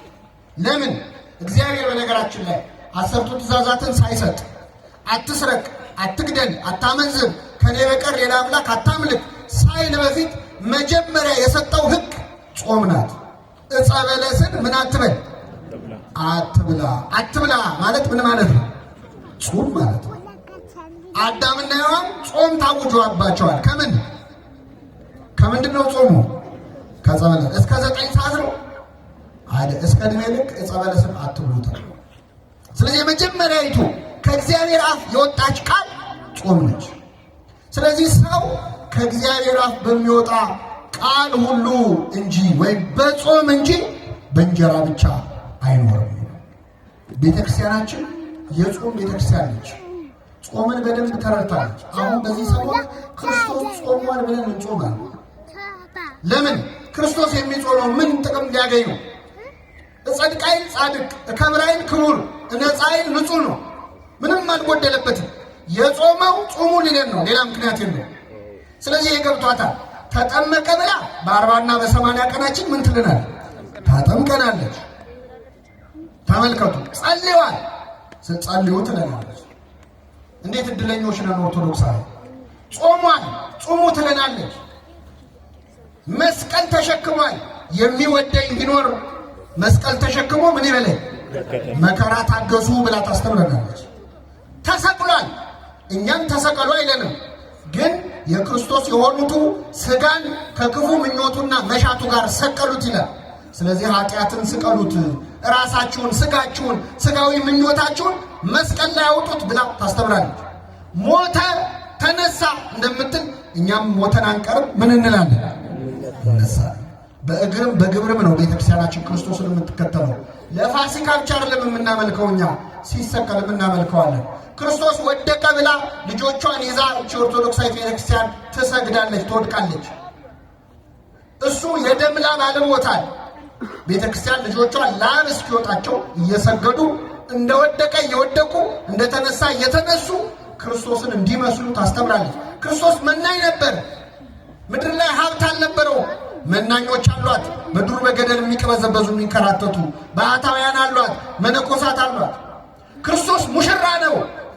ለምን? እግዚአብሔር በነገራችን ላይ 10ቱ ትእዛዛትን ሳይሰጥ አትስረቅ፣ አትግደል፣ አታመንዝር፣ ከኔ በቀር ሌላ አምላክ አታምልክ ሳይል በፊት መጀመሪያ የሰጠው ሕግ ጾም ናት። ዕፀ በለስን ምን አትበል አትብላ። አትብላ ማለት ምን ማለት ነው? ጾም ማለት ነው። አዳምና ሔዋን ጾም ታውጆባቸዋል። ከምንድን ነው ጾሙ? ከዕፀ በለስ እስከ 9 ሰዓት ነው አይደል? እስከ ዕድሜ ልክ ዕፀ በለስን አትብሉ። ስለዚህ የመጀመሪያይቱ ከእግዚአብሔር አፍ የወጣች ቃል ጾም ነች። ስለዚህ ሰው ከእግዚአብሔር አፍ በሚወጣ ቃል ሁሉ እንጂ ወይም በጾም እንጂ በእንጀራ ብቻ አይኖርም። ቤተክርስቲያናችን የጾም ቤተክርስቲያን ነች። ጾምን በደንብ ተረድታለች። አሁን በዚህ ሰሞን ክርስቶስ ጾሟል ብለን እንጾማለን። ለምን? ክርስቶስ የሚጾመው ምን ጥቅም ሊያገኝ ነው? እጸድቃይን ጻድቅ፣ እከብራይን ክቡር፣ እነጻይን ንጹሕ ነው። ምንም አልጎደለበትም። የጾመው ጾሙ ሊለን ነው፣ ሌላ ምክንያት የለው። ስለዚህ የገብቷታል። ተጠመቀ ብላ በ40 እና በ80 ቀናችን ምን ትልናል? ታጠምቀናለች። ተመልከቱ። ጸልዋል፣ ጸልዩ ትለናለች። እንዴት እድለኞች ነን ኦርቶዶክሳዊ። ጾሟል፣ ጾሙ ትለናለች። መስቀል ተሸክሟል። የሚወደኝ ቢኖር መስቀል ተሸክሞ ምን ይበለኝ መከራ ታገሱ ብላ ታስተምረናለች። ተሰቅሏል፣ እኛም ተሰቀሉ አይለንም። ግን የክርስቶስ የሆኑቱ ስጋን ከክፉ ምኞቱና መሻቱ ጋር ሰቀሉት ይላል። ስለዚህ ኃጢአትን ስቀሉት፣ ራሳችሁን፣ ስጋችሁን፣ ስጋዊ ምኞታችሁን መስቀል ላይ አውጡት ብላ ታስተምራለች። ሞተ ተነሳ እንደምትል እኛም ሞተን አንቀርም። ምን እንላለን? እነሳለን። በእግርም በግብርም ነው ቤተክርስቲያናችን ክርስቶስን የምትከተለው። ለፋሲካ ብቻ አይደለም የምናመልከው፣ እኛ ሲሰቀል የምናመልከዋለን። ክርስቶስ ወደቀ ብላ ልጆቿን ይዛ ኦርቶዶክሳዊ ቤተክርስቲያን ትሰግዳለች፣ ትወድቃለች። እሱ የደም ላብ አልቦታል። ቤተክርስቲያን ልጆቿን ላብ እስኪወጣቸው እየሰገዱ እንደወደቀ እየወደቁ እንደተነሳ እየተነሱ ክርስቶስን እንዲመስሉ ታስተምራለች። ክርስቶስ መናኝ ነበር። ምድር ላይ ሀብት አልነበረው። መናኞች አሏት። በዱር በገደል የሚቀበዘበዙ የሚንከራተቱ ባህታውያን አሏት። መነኮሳት አሏት። ክርስቶስ ሙሽራ ነው።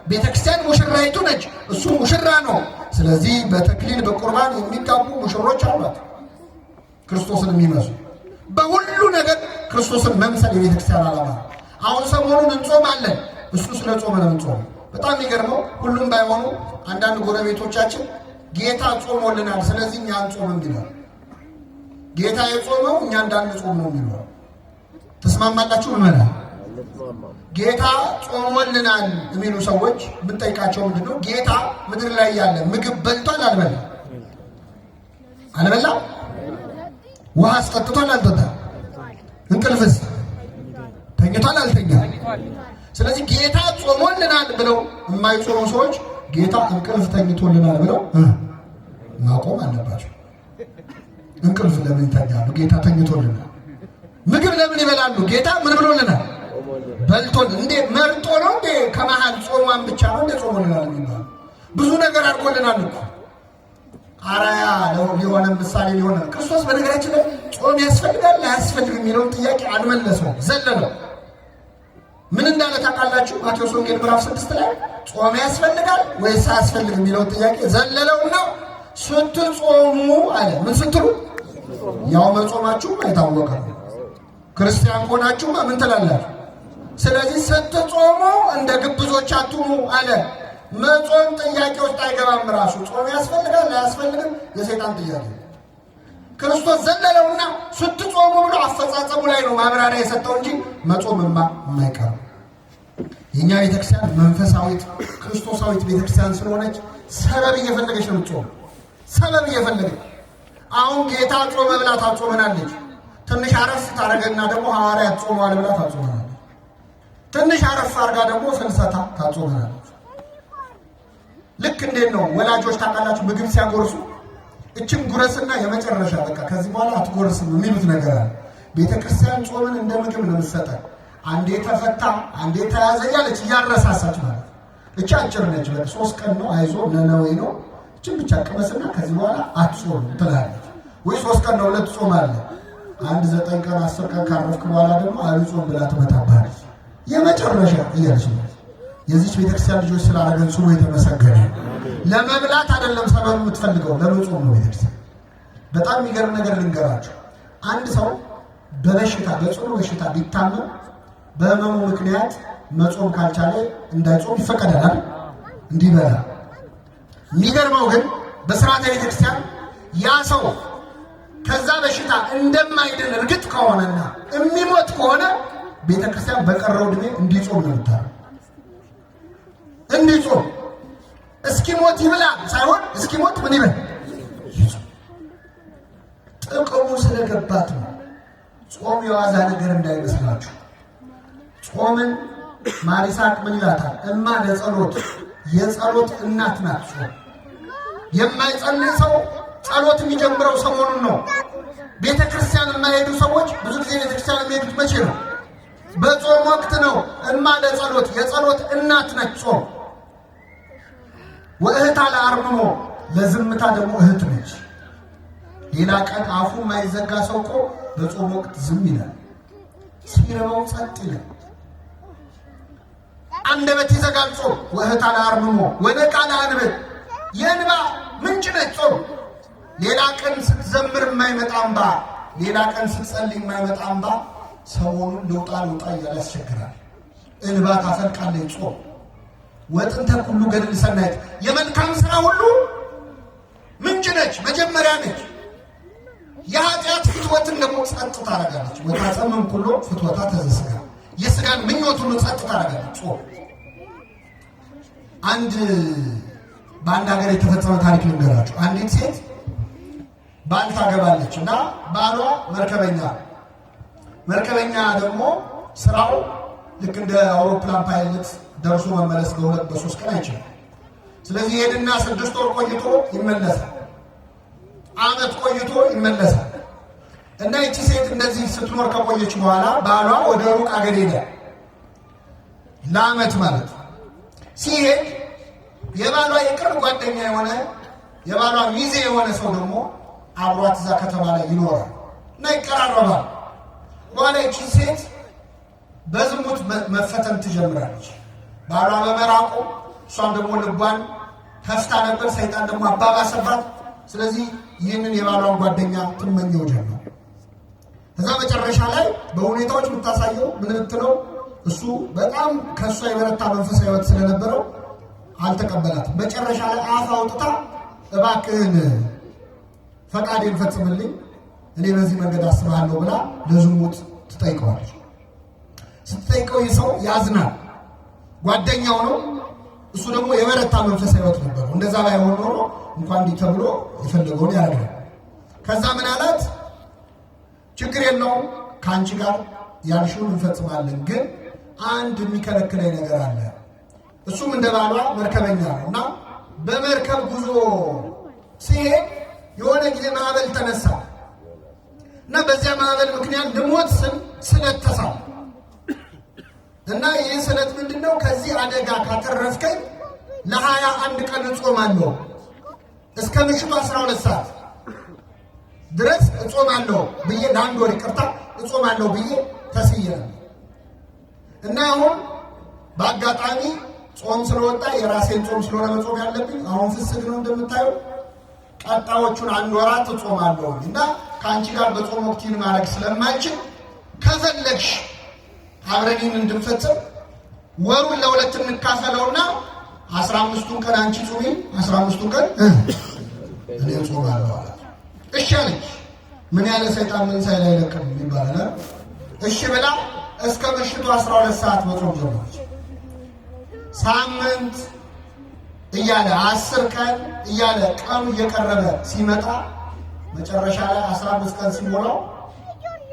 ቤተክርስቲያን ሙሽራይቱ ነች። እሱ ሙሽራ ነው። ስለዚህ በተክሊል በቁርባን የሚጋቡ ሙሽሮች አሏት፣ ክርስቶስን የሚመስሉ። በሁሉ ነገር ክርስቶስን መምሰል የቤተክርስቲያን ዓላማ። አሁን ሰሞኑን እንጾማለን። እሱ ስለ ጾመ ነው እንጾም። በጣም የሚገርመው ሁሉም ባይሆኑ አንዳንድ ጎረቤቶቻችን ጌታ ጾሞልናል፣ ስለዚህ እኛ አንጾምም ይላል። ጌታ የጾመው እኛ እንዳንጾም ነው የሚለው። ተስማማላችሁ? ምን ጌታ ጾሞልናል የሚሉ ሰዎች ብንጠይቃቸው ምንድነው? ጌታ ምድር ላይ ያለ ምግብ በልቷል አልበላም? አልበላም? ውሃ አስጠጥቷል አልጠጣም? እንቅልፍስ ተኝቷል አልተኛም? ስለዚህ ጌታ ጾሞልናል ብለው የማይጾሙ ሰዎች ጌታ እንቅልፍ ተኝቶልናል ብለው ማቆም አለባቸው። እንቅልፍ ለምን ተኛሉ? ጌታ ተኝቶልናል። ምግብ ለምን ይበላሉ? ጌታ ምን ብሎልናል? በልቶን እንዴ መርጦ ነው እንዴ? ከመሃል ጾሟን ብቻ ነው እንዴ ጾሞልናል የሚባል ብዙ ነገር አድርጎልናል እኮ። አራያ ሊሆነ ምሳሌ ሊሆነ ክርስቶስ በነገራችን ላይ ጾም ያስፈልጋል አያስፈልግም የሚለውን ጥያቄ አልመለሰው፣ ዘለለው። ምን እንዳለ ታውቃላችሁ? ማቴዎስ ወንጌል ምዕራፍ 6 ላይ ጾም ያስፈልጋል ወይስ አያስፈልግም የሚለውን ጥያቄ ዘለለውና ስትጾሙ አለ። ምን ስትሉ? ያው መጾማችሁ አይታወቀ ክርስቲያን ሆናችሁማ ምን ትላላችሁ? ስለዚህ ስትጾሙ እንደ ግብዞች አትሁኑ አለ። መጾም ጥያቄ ውስጥ አይገባም። ራሱ ጾም ያስፈልጋል አያስፈልግም የሰይጣን ጥያቄ። ክርስቶስ ዘለለውና ስትጾሙ ብሎ አፈጻጸሙ ላይ ነው ማብራሪያ የሰጠው እንጂ መጾምማ የማይቀር። የኛ ቤተክርስቲያን መንፈሳዊት ክርስቶሳዊት ቤተክርስቲያን ስለሆነች ሰበብ እየፈለገች ነው የምትጾም። ሰበብ እየፈለገች አሁን ጌታ ጾመ ብላ ታጾመናለች። ትንሽ አረፍ ታረገና ደግሞ ሐዋርያት ጾመዋል ብላ ታጾመናለች። ትንሽ አረፍ አርጋ ደግሞ ፍልሰታ ታጾመናለች። ልክ እንዴት ነው ወላጆች ታውቃላችሁ ምግብ ሲያጎርሱ እችን ጉረስና የመጨረሻ በቃ ከዚህ በኋላ አትጎርስም የሚሉት ነገር አለ። ቤተክርስቲያን ጾምን እንደ ምግብ ነው የምትሰጠን። አንዴ ተፈታ አንዴ ተያዘ ያለች እያረሳሳች ማለት እቻ አጭር ነች። በቃ 3 ቀን ነው አይዞ ነነዌ ነው እችን ብቻ ቅመስና ከዚህ በኋላ አትጾም ትላለች። ወይ 3 ቀን ነው 2 ጾም አለ። አንድ 9 ቀን 10 ቀን ካረፍክ በኋላ ደግሞ አብይ ጾም ብላ ትመጣባለች። የመጨረሻ እያለች ነው። የዚች ቤተክርስቲያን ልጆች ስላደረገን ስሙ የተመሰገነ። ለመብላት አይደለም ሰበብ የምትፈልገው ለመጾም ነው ቤተክርስቲያን። በጣም የሚገርም ነገር ልንገራችሁ። አንድ ሰው በበሽታ በጽኑ በሽታ ቢታመም በህመሙ ምክንያት መጾም ካልቻለ እንዳይጾም ይፈቀዳል እንዲበላ። የሚገርመው ግን በስርዓተ ቤተክርስቲያን ያ ሰው ከዛ በሽታ እንደማይድን እርግጥ ከሆነና የሚሞት ከሆነ ቤተክርስቲያን በቀረው ዕድሜ እንዲጾም ነው የምታደርገው። እንዲጾም እስኪሞት ይብላ ሳይሆን እስኪሞት ምን ይበል? ጥቅሙ ስለገባት ነው። ጾም የዋዛ ነገር እንዳይመስላችሁ። ጾምን ማሪሳቅ ምን ይላታል? እማ ለጸሎት የጸሎት እናት ናት። ጾም የማይጸልይ ሰው ጸሎት የሚጀምረው ሰሞኑን ነው። ቤተክርስቲያን የማይሄዱ ሰዎች ብዙ ጊዜ ቤተክርስቲያን የሚሄዱት መቼ ነው? በጾም ወቅት ነው። እማ ለጸሎት የጸሎት እናት ነች ጾም። ወእህታ ለአርምሞ ለዝምታ ደግሞ እህት ነች። ሌላ ቀን አፉ የማይዘጋ ሰው እኮ በጾም ወቅት ዝም ይላል። ሲረባው ጸጥ ይላል። አንደበት ይዘጋል ጾም። ወእህታ ለአርምሞ ወነቃ ለአንበት የእንባ ምንጭ ነች ጾም። ሌላ ቀን ስትዘምር የማይመጣ እንባ፣ ሌላ ቀን ስትጸልይ የማይመጣ እንባ ሰሞኑን ልውጣ እያለ ያስቸግራል። እንባ ታፈልቃለች ጾም። ወጥንተ ሁሉ ገድል ሰናይት የመልካም ስራ ሁሉ ምንጭ ነች፣ መጀመሪያ ነች። የኃጢአት ፍትወትን ደግሞ ጸጥ ታደርጋለች። ወታጸመም ኩሎ ፍትወታ ተዘስጋ የስጋን ምኞት ሁሉ ጸጥ ታደርጋለች ጾም። በአንድ ሀገር የተፈጸመ ታሪክ ልንገራችሁ። አንዲት ሴት ባል ታገባለች እና ባሏ መርከበኛ ደግሞ ስራው ልክ እንደ አውሮፕላን ፓይለት ደርሶ መመለስ በ2-3 ቀን አይችልም። ስለዚህ ሄድና 6 ወር ቆይቶ ይመለሳል። ዓመት ቆይቶ ይመለሳል። እና ይቺ ሴት እንደዚህ ስትኖር ከቆየች በኋላ ባሏ ወደ ሩቅ አገር ሄደ። ለዓመት ማለት ሲሄድ የባሏ የቅርብ ጓደኛ የሆነ የባሏ ሚዜ የሆነ ሰው ደግሞ አብሯት እዛ ከተማ ላይ ይኖራል እና ይቀራረባል። በኋላ ይቺ ሴት በዝሙት መፈተን ትጀምራለች። ባሏ በመራቁ እሷም ደግሞ ልቧን ከፍታ ነበር። ሰይጣን ደግሞ አባባሰባት። ስለዚህ ይህንን የባሏን ጓደኛ ትመኘው ጀመር። ከዛ መጨረሻ ላይ በሁኔታዎች የምታሳየው ምን ብትለው እሱ በጣም ከእሷ የበረታ መንፈሳዊ ሕይወት ስለነበረው አልተቀበላትም። መጨረሻ ላይ አፍ አውጥታ እባክህን ፈቃዴን ፈጽምልኝ፣ እኔ በዚህ መንገድ አስባለሁ ብላ ለዝሙት ትጠይቀዋለች። ስትጠይቀው ይህ ሰው ያዝናል። ጓደኛው ነው። እሱ ደግሞ የበረታ መንፈሳዊ ሕይወት ነበረው። እንደዛ ላይ ሆኖ እንኳን እንዲህ ተብሎ የፈለገውን ያደርጋል። ከዛ ምን አላት? ችግር የለውም ከአንቺ ጋር ያልሽውን እንፈጽማለን፣ ግን አንድ የሚከለክለኝ ነገር አለ። እሱም እንደ ባሏ መርከበኛ ነው እና በመርከብ ጉዞ ሲሄድ የሆነ ጊዜ ማዕበል ተነሳ። እና በዚያ ማዕበል ምክንያት ልሞት ስለት ተሳለ እና ይህ ስለት ምንድነው? ከዚህ አደጋ ካተረፍከኝ ለ21 ቀን እጾማለሁ እስከ ምሽቱ 12 ሰዓት ድረስ እጾማለሁ ብዬ ለአንድ ወር ይቅርታ እጾማለሁ ብዬ ተስየለ እና አሁን በአጋጣሚ ጾም ስለወጣ የራሴን ጾም ስለሆነ መጾም ያለብኝ አሁን ፍስግ ነው እንደምታየው። ቀጣዮቹን 1 ወራት እጾማለሁ እና ከአንቺ ጋር በጾም ወቅትን ማድረግ ስለማይችል ከፈለግሽ አብረን እንድንፈጽም ወሩን ለሁለት እንካፈለውና 15ቱን ቀን አንቺ ጾሚ 15ቱን ቀን እኔ ጾማለሁ አለ። እሺ አለች። ምን ያለ ሰይጣን ምን ሳይል አይለቅም ይባላል። እሺ ብላ እስከ ምሽቱ 12 ሰዓት መጾም ጀመረች። ሳምንት እያለ 10 ቀን እያለ ቀኑ እየቀረበ ሲመጣ መጨረሻ ላይ 15 ቀን ሲሞላው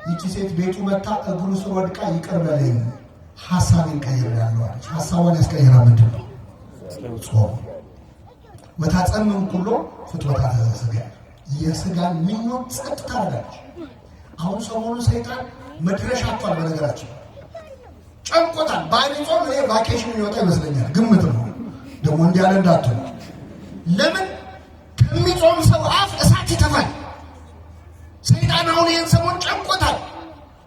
ይቺ ሴት ቤቱ መታ እግሩ ስር ወድቃ ይቅር በለኝ ሐሳቤን ቀይሬያለሁ አለች። ሐሳቧን ያስቀየራ ምንድን ነው? ጾም። ወታጸምም ኩሎ ፍትወታተ ሥጋ የሥጋን ምኞት ጸጥ ታደርጋለች። አሁን ሰሞኑ ሰይጣን መድረሻ አጥቷል። በነገራችን ጨንቆታል። ባይኔ ጾም እኔ ቫኬሽን የሚወጣ ይመስለኛል። ግምት ነው ደግሞ እንዲያለ እንዳትሉ። ለምን ከሚጾም ሰው አፍ እሳት ይተፋል። ሰይጣን አሁን ይህን ሰሞን ጨንቆታል።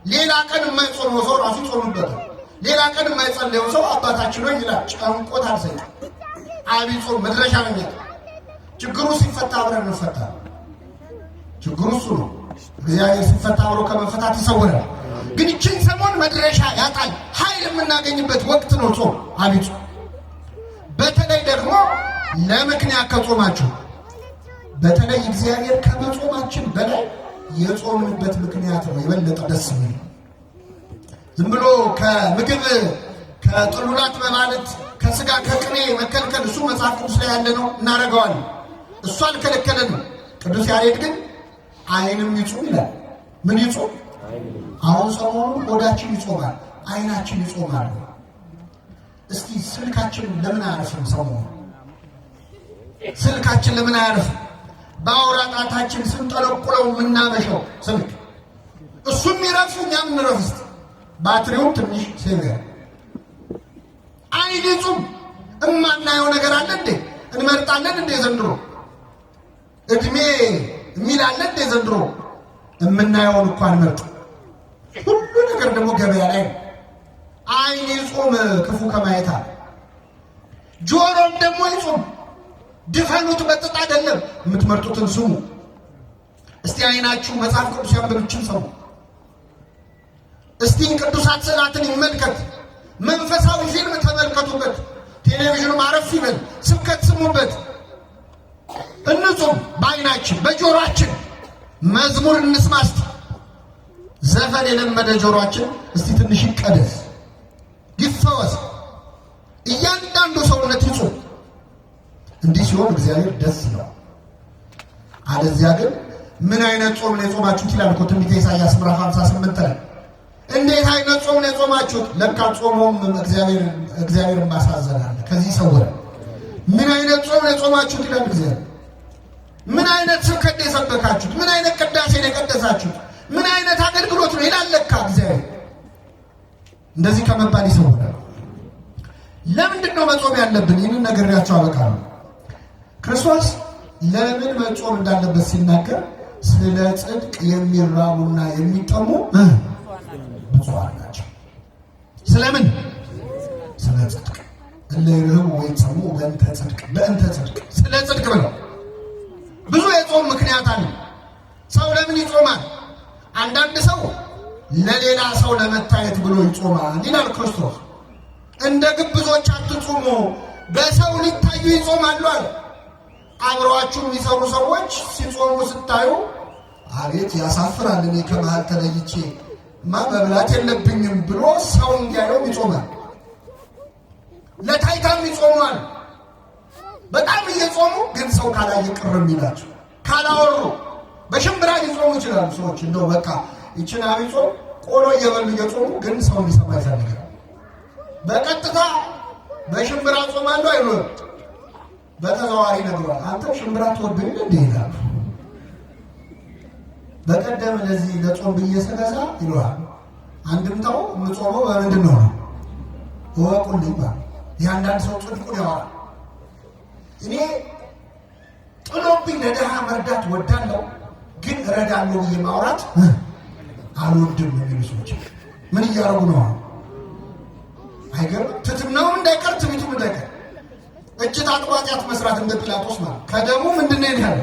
ሌላ ቀን የማይጾመው ሰው ራሱ ይጾምበታል። ሌላ ቀን የማይጸለየው ሰው አባታችን ነው ይላል። ጨንቆታል ሰይጣን። አብይ ጾም መድረሻ ነው። ችግሩ ሲፈታ አብረን እንፈታ። ችግሩ እሱ ነው። እግዚአብሔር ሲፈታ አብሮ ከመፈታት ይሰውራል። ግን ይህችን ሰሞን መድረሻ ያጣል። ኃይል የምናገኝበት ወቅት ነው ጾም፣ አብይ ጾም። በተለይ ደግሞ ለምክንያት ከጾማችሁ በተለይ እግዚአብሔር ከመጾማችን በላይ የጾምንበት ምክንያት ነው የበለጠ ደስ የሚል። ዝም ብሎ ከምግብ ከጥሉላት በማለት ከስጋ ከቅኔ መከልከል እሱ መጽሐፍ ቅዱስ ላይ ያለ ነው፣ እናደርገዋለን። እሱ አልከለከለንም። ቅዱስ ያሬድ ግን ዓይንም ይጾም ይላል። ምን ይጾም? አሁን ሰሞኑን ሆዳችን ይጾማል፣ ዓይናችን ይጾማል። እስቲ ስልካችን ለምን አያርፍም? ሰሞኑ ስልካችን ለምን አያርፍም? በአውራ ጣታችን ስንጠለቁለው የምናመሸው ስልክ እሱም ይረፍ፣ እኛም እንረፍ። እስቲ ባትሪውም ትንሽ ሴቪር ዓይን ይጹም። እማናየው ነገር አለ እንዴ? እንመርጣለን እንዴ? ዘንድሮ እድሜ የሚላለ እንዴ? ዘንድሮ የምናየውን እንኳን መርጥ። ሁሉ ነገር ደግሞ ገበያ ላይ ነው። ዓይን ይጹም ክፉ ከማየት። ጆሮም ደግሞ ይጹም። ድፈኑት፣ በጥጥ አይደለም። የምትመርጡትን ስሙ። እስቲ ዓይናችሁ መጽሐፍ ቅዱስ ያንብብችን ሰሙ። እስቲ ቅዱሳት ስዕላትን ይመልከት። መንፈሳዊ ፊልም ተመልከቱበት። ቴሌቪዥኑ ማረፍ ይበል። ስብከት ስሙበት። እንጹም በዓይናችን በጆሮአችን። መዝሙር እንስማ እስቲ። ዘፈን የለመደ ጆሮአችን እስቲ ትንሽ ይቀደስ፣ ይፈወስ። እያንዳንዱ ሰውነት ይጹም። እንዲህ ሲሆን እግዚአብሔር ደስ ይለዋል። አለዚያ ግን ምን አይነት ጾም ነው የጾማችሁት ይላል እኮ ትንቢተ ኢሳይያስ ምዕራፍ 58 ላይ። እንዴት አይነት ጾም ነው የጾማችሁት? ለካ ጾሙም እግዚአብሔርን ማሳዘን አለ። ከዚህ ሰውረ ምን አይነት ጾም ነው የጾማችሁት ይላል እግዚአብሔር። ምን አይነት ስብከት ነው የሰበካችሁት? ምን አይነት ቅዳሴ ነው የቀደሳችሁት? ምን አይነት አገልግሎት ነው ይላል ለካ እግዚአብሔር። እንደዚህ ከመባል ይሰውራል። ለምንድን ነው መጾም ያለብን? ይህንን ነግሬያቸው አበቃለሁ። ክርስቶስ ለምን መጾም እንዳለበት ሲናገር ስለ ጽድቅ የሚራቡና የሚጠሙ ብፁዓን ናቸው። ስለምን? ስለ ጽድቅ። እለ ይርህቡ ወይጸሙ በእንተ ጽድቅ፣ በእንተ ጽድቅ፣ ስለ ጽድቅ ብለው። ብዙ የጾም ምክንያት አለ። ሰው ለምን ይጾማል? አንዳንድ ሰው ለሌላ ሰው ለመታየት ብሎ ይጾማል ይላል ክርስቶስ። እንደ ግብዞች አትጹሙ፣ በሰው ሊታዩ ይጾማሉ አለ። አብረዋችሁ የሚሰሩ ሰዎች ሲጾሙ ስታዩ አቤት ያሳፍራል፣ እኔ ከመሃል ተለይቼ መብላት የለብኝም ብሎ ሰው እንዲያየው ይጾማል። ለታይታም ይጾማል። በጣም እየጾሙ ግን ሰው ካላየ ቅር የሚላቸው ካላወሩ በሽምብራ ሊጾሙ ይችላሉ ሰዎች። እንደው በቃ ይችን አብይ ጾም ቆሎ እየበሉ እየጾሙ ግን ሰው ሊሰማ ይፈልጋል። በቀጥታ በሽምብራ ጾማለሁ አይኖርም። በተዘዋዋሪ ነግሯል። አንተ ሽምብራ ትወድኝ እንዴ ይላል። በቀደም ለዚህ ለጾም ብዬ ስገዛ ይለዋል። አንድምታው የምጾመው በምንድን ነው ነው እወቁልኝ ማለት የአንዳንድ ሰው ጽድቁን ያወራል። እኔ ጥሎብኝ ለድሃ መርዳት ወዳለሁ፣ ግን እረዳለሁ ብዬ ማውራት አልወድም የሚሉ ሰዎች ምን እያደረጉ ነው? አይገርም? ትሕትናውም እንዳይቀር ትዕቢቱም እንዳይቀር እጅ ታጥቦ ኃጢአት መስራት እንደ ጲላጦስ ማለት ከደሙ ምንድነው ያለ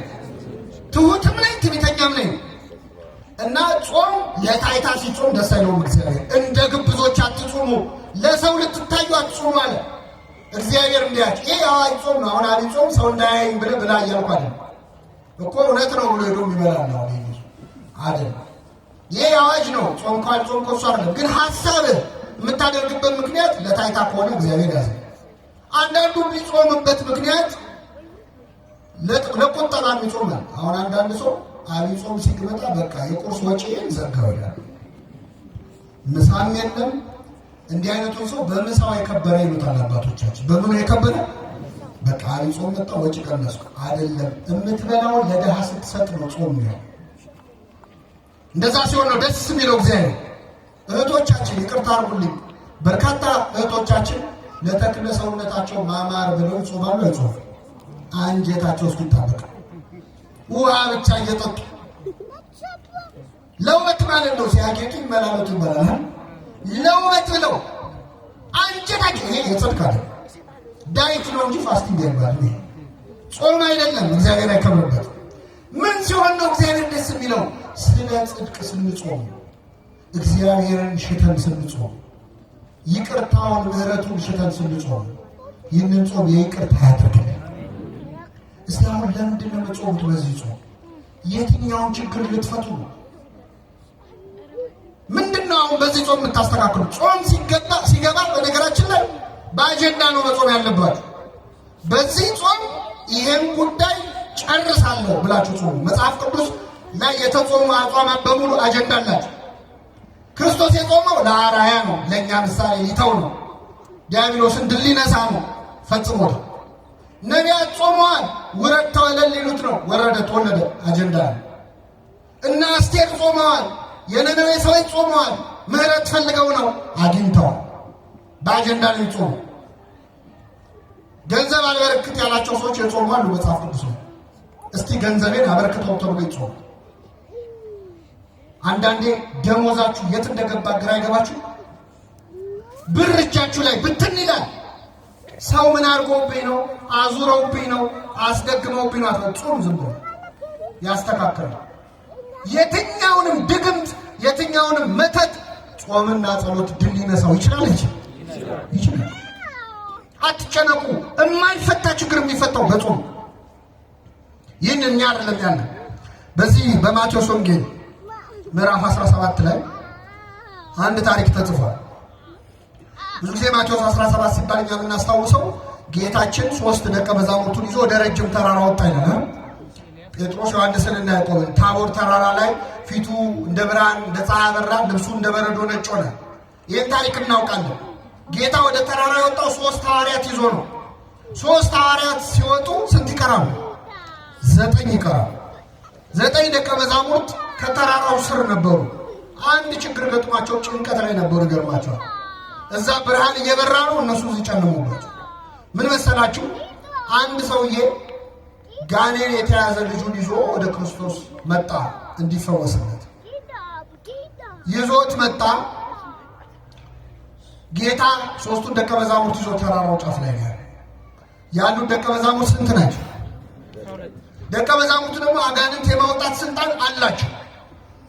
ትሑትም ነኝ ትዕቢተኛም ነኝ። እና ጾም ለታይታ ሲጾም ደስ አይለውም እግዚአብሔር። እንደ ግብዞች አትጾሙ፣ ለሰው ልትታዩ አትጾሙ አለ እግዚአብሔር። እንዲያችሁ ይሄ አዋጅ ጾም ነው። አሁን አብይ ጾም ሰው እንዳያየኝ ብለህ ብላ እያልኩ አይደለም እኮ እውነት ነው ብሎ ሄዶ የሚበላል ነው አይደል? ይሄ አዋጅ ነው። ጾም ካልጾም እሱ አይደለም። ግን ሐሳብህ የምታደርግበት ምክንያት ለታይታ ከሆነ እግዚአብሔር ያዘ። አንዳንዱ የሚጾምበት ምክንያት ለቁጠባ የሚጾማል። አሁን አንዳንድ ሰው አብይ ጾም ሲመጣ በቃ የቁርስ ወጪ ዘጋው ይላል፣ ምሳም የለም። እንዲህ አይነቱን ሰው በምሳው የከበረ ይሉታል አባቶቻችን። በምኑ የከበረ? በቃ አብይ ጾም መጣ ወጪ ቀነስኩ አይደለም። የምትበላውን ለድሃ ስትሰጥ ነው ጾም ነው። እንደዛ ሲሆን ነው ደስ የሚለው እግዚአብሔር። እህቶቻችን ይቅርታ አድርጉልኝ፣ በርካታ እህቶቻችን ለተክለ ሰውነታቸው ማማር ብለው ይጾማሉ። አይጾም አንጀታቸው እስኪጣበቅ ውሃ ብቻ እየጠጡ ለውበት ማለት ነው። ሲያጌጡ ይመላለቱ ይባላል። ለውበት ብለው አንጀታቸው ይሄ የጽድቅ አይደለም፣ ዳይት ነው እንጂ ፋስቲንግ አይባልም። ይሄ ጾም አይደለም፣ እግዚአብሔር አይከብርበት። ምን ሲሆን ነው እግዚአብሔር ደስ የሚለው? ስለ ጽድቅ ስንጾም፣ እግዚአብሔርን ሽተን ስንጾም፣ ይቅርታውን ምሕረቱን ሽተን ስንጾም፣ ይህንን ጾም የይቅርታ ያድርግልን። እስቲ አሁን ለምንድን ነው የምትጾሙት? በዚህ ጾም የትኛውን ችግር ልትፈቱ ነው? ምንድን ነው አሁን በዚህ ጾም የምታስተካክሉ? ጾም ሲገባ በነገራችን ላይ በአጀንዳ ነው መጾም ያለባችሁ። በዚህ ጾም ይሄን ጉዳይ ጨርሳለሁ ብላችሁ ጾሙ። መጽሐፍ ቅዱስ ላይ የተጾሙ አጽዋማት በሙሉ አጀንዳ አላቸው። ክርስቶስ የጾመው ለአርአያ ነው፣ ለእኛ ምሳሌ ሊተው ነው። ዲያብሎስን ድል ሊነሳ ነው፣ ፈጽሞታል። ነቢያት ጾመዋል፣ ውረድ ተወለድ ሊሉት ነው፣ ወረደ ተወለደ፣ አጀንዳ ነው። እና አስቴር ጾመዋል፣ የነነዌ ሰዎች ጾመዋል፣ ምሕረት ፈልገው ነው፣ አግኝተዋል። በአጀንዳ ነው የጾሙ። ገንዘብ አልበረክት ያላቸው ሰዎች የጾሙ አሉ መጽሐፍ ቅዱስ ነው። እስቲ ገንዘቤን አበረክተው ተብሎ ይጾሙ። አንዳንዴ ደሞዛችሁ የት እንደገባ ግራ አይገባችሁ? ብር እጃችሁ ላይ ብትን ይላል። ሰው ምን አድርጎብኝ ነው? አዙረውብኝ ነው? አስደግመውብኝ ነው? አትጾም፣ ዝም ብሎ ያስተካክላል። የትኛውንም ድግምት የትኛውንም መተት ጾምና ጸሎት ድል ሊነሳው ይችላል። ይችላል። አትጨነቁ። የማይፈታ ችግር የሚፈታው በጾም። ይህን እኛ አይደለም ያለ። በዚህ በማቴዎስ ወንጌል ምዕራፍ 17 ላይ አንድ ታሪክ ተጽፏል። ብዙ ጊዜ ማቴዎስ 17 ሲባል እኛ የምናስታውሰው ጌታችን 3 ደቀ መዛሙርቱን ይዞ ወደ ረጅም ተራራ ወጣ ይላል። ጴጥሮስ፣ ዮሐንስን እና ያዕቆብን ታቦር ተራራ ላይ ፊቱ እንደ ብርሃን እንደ ፀሐይ አበራ፣ ልብሱ እንደ በረዶ ነጭ ሆነ። ይህን ታሪክ እናውቃለን። ጌታ ወደ ተራራ የወጣው 3 ሐዋርያት ይዞ ነው። 3 ሐዋርያት ሲወጡ ስንት ይቀራሉ? 9 ይቀራሉ። 9 ደቀ መዛሙርት ከተራራው ስር ነበሩ። አንድ ችግር ገጥሟቸው ጭንቀት ላይ ነበሩ። ይገርማቸዋል። እዛ ብርሃን እየበራ ነው፣ እነሱ እዚህ ጨለሙበት። ምን መሰላችሁ? አንድ ሰውዬ ጋኔን የተያዘ ልጁን ይዞ ወደ ክርስቶስ መጣ እንዲፈወስለት። ይዞት መጣ። ጌታ 3ቱን ደቀ መዛሙርት ይዞ ተራራው ጫፍ ላይ ነው ያሉት። ደቀ መዛሙርት ስንት ናቸው? ደቀ መዛሙርቱ ደግሞ አጋንንት የማውጣት ስልጣን አላቸው።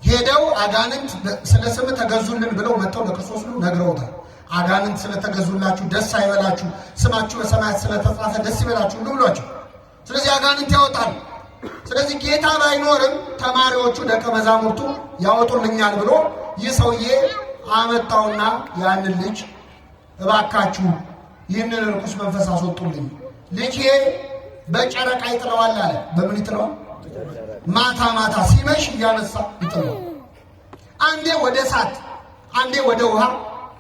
ሄደው አጋንንት ስለ ስም ተገዙልን ብለው መጥተው ለክርስቶስ ነግረውታል። አጋንንት ስለተገዙላችሁ ደስ አይበላችሁ፣ ስማችሁ በሰማያት ስለተጻፈ ደስ ይበላችሁ ብሏቸው። ስለዚህ አጋንንት ያወጣል። ስለዚህ ጌታ ባይኖርም ተማሪዎቹ ደቀ መዛሙርቱ ያወጡልኛል ብሎ ይህ ሰውዬ አመጣውና ያንን ልጅ እባካችሁ ይህንን ርኩስ መንፈስ አስወጡልኝ፣ ልጄ በጨረቃ ይጥለዋል አለ። በምን ይጥለዋል? ማታ ማታ ሲመሽ እያነሳ ይጥለዋል። አንዴ ወደ እሳት አንዴ ወደ ውሃ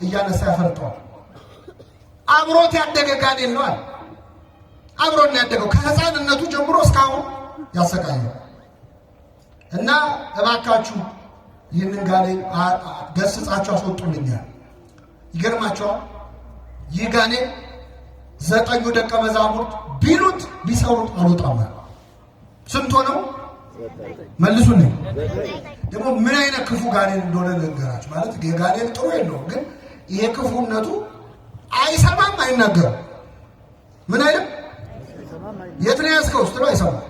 እያነሳ ያፈርጠዋል። አብሮት ያደገ ጋኔን ነው አለ። አብሮን ያደገው ከሕፃንነቱ ጀምሮ እስካሁን ያሰቃየው እና እባካችሁ ይህንን ጋኔን ገስጻችሁ አስወጡልኛል። ይገርማቸዋል። ይህ ጋኔን 9 ደቀ መዛሙርት ቢሉት ቢሰሩት አልወጣም። ስንት ሆነው? መልሱልኝ። ደግሞ ምን አይነት ክፉ ጋኔን እንደሆነ ነገራችሁ። ማለት የጋኔን ጥሩ የለውም፣ ግን ይሄ ክፉነቱ አይሰማም፣ አይናገርም። ምን አይልም። የት ነው ያዝከው ስትለው አይሰማም።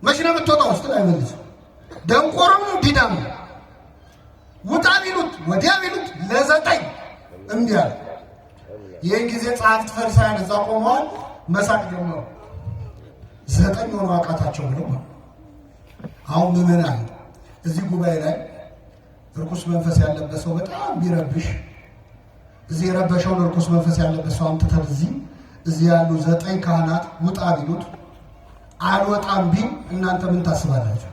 መች ነው የምትወጣው ስትለው አይመልስም። ደንቆሮም ነው፣ ዲዳም ነው። ውጣ ቢሉት ወዲያ ቢሉት ለ9 እምቢ አለ። ይህን ጊዜ ጸሐፍት ፈሪሳውያን እዛ ቆመዋል፣ መሳቅ ጀመሩ። 9 ሆኖ አቃታቸው ብለው አሁን ምዕመናን እዚህ ጉባኤ ላይ ርኩስ መንፈስ ያለበት ሰው በጣም ቢረብሽ እዚህ የረበሸውን ርኩስ መንፈስ ያለበት ሰው አምጥተን እዚህ ያሉ 9 ካህናት ውጣ ቢሉት አልወጣም ቢል እናንተ ምን ታስባላችሁ?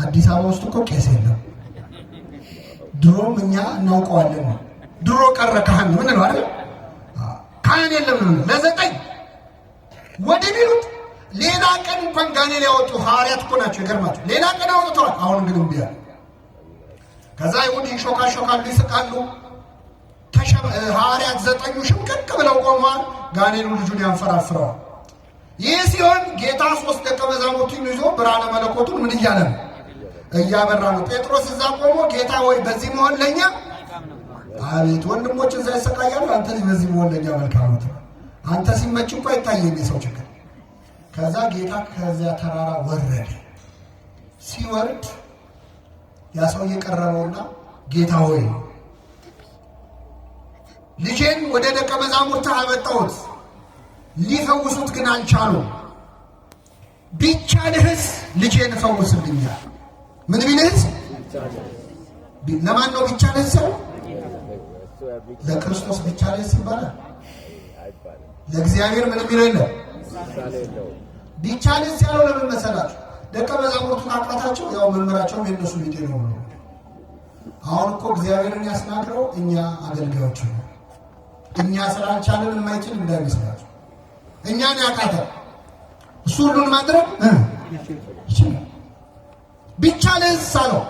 አዲስ አበባ ውስጥ እኮ ቄስ የለም። ድሮም እኛ እናውቀዋለን። ድሮ ቀረ ካህን ምን ነው አይደል? ካህን የለም ነው ለ9 ወደ ቢሉት ሌላ ቀን እንኳን ጋኔን ያወጡ ሐዋርያት እኮ ናቸው። ይገርማቸው። ሌላ ቀን አወጡታል። አሁን ግን እምቢ አለ። ከዛ ይሁን ይሾካሾካሉ፣ ይስቃሉ። ሐዋርያት 9 ሽምቅቅ ብለው ቆመዋል። ጋኔኑ ልጁን ያንፈራፍረዋል። ይህ ሲሆን ጌታ 3 ደቀ መዛሙርቱን ይዞ ብርሃነ መለኮቱን ምን እያለ ነው? እያበራ ነው። ጴጥሮስ እዛ ቆሞ ጌታ ወይ በዚህ መሆን ለኛ አቤት ወንድሞች እዛ ይሰቃያሉ፣ አንተ በዚህ መሆን ለኛ መልካም ነው። አንተ ሲመች እንኳ አይታየም የሰው ችግር። ከዛ ጌታ ከዚያ ተራራ ወረደ። ሲወርድ ያ ሰው እየቀረበውና ጌታ ሆይ ልጄን ወደ ደቀ መዛሙርት አመጣሁት፣ ሊፈውሱት ግን አልቻሉም። ቢቻልህስ ልጄን ፈውስልኛል። ምን ቢልህስ? ለማን ነው ቢቻልህስ? ለክርስቶስ ቢቻልህስ ይባላል። ለእግዚአብሔር ምንም ቢለው የለም። ቢቻልህስ ያለው ለምን መሰላችሁ? ደቀ መዛሙርቱን አቃታቸው። ያው መምህራቸውም የነሱ ቢጤ ነው። አሁን እኮ እግዚአብሔርን ያስናግረው እኛ አገልጋዮች ነው። እኛ ስላልቻለን የማይችል እንዳይመስላችሁ። እኛን ያቃተን እሱ ሁሉን ማድረግ ይችላል። ቢቻልህስ አለው።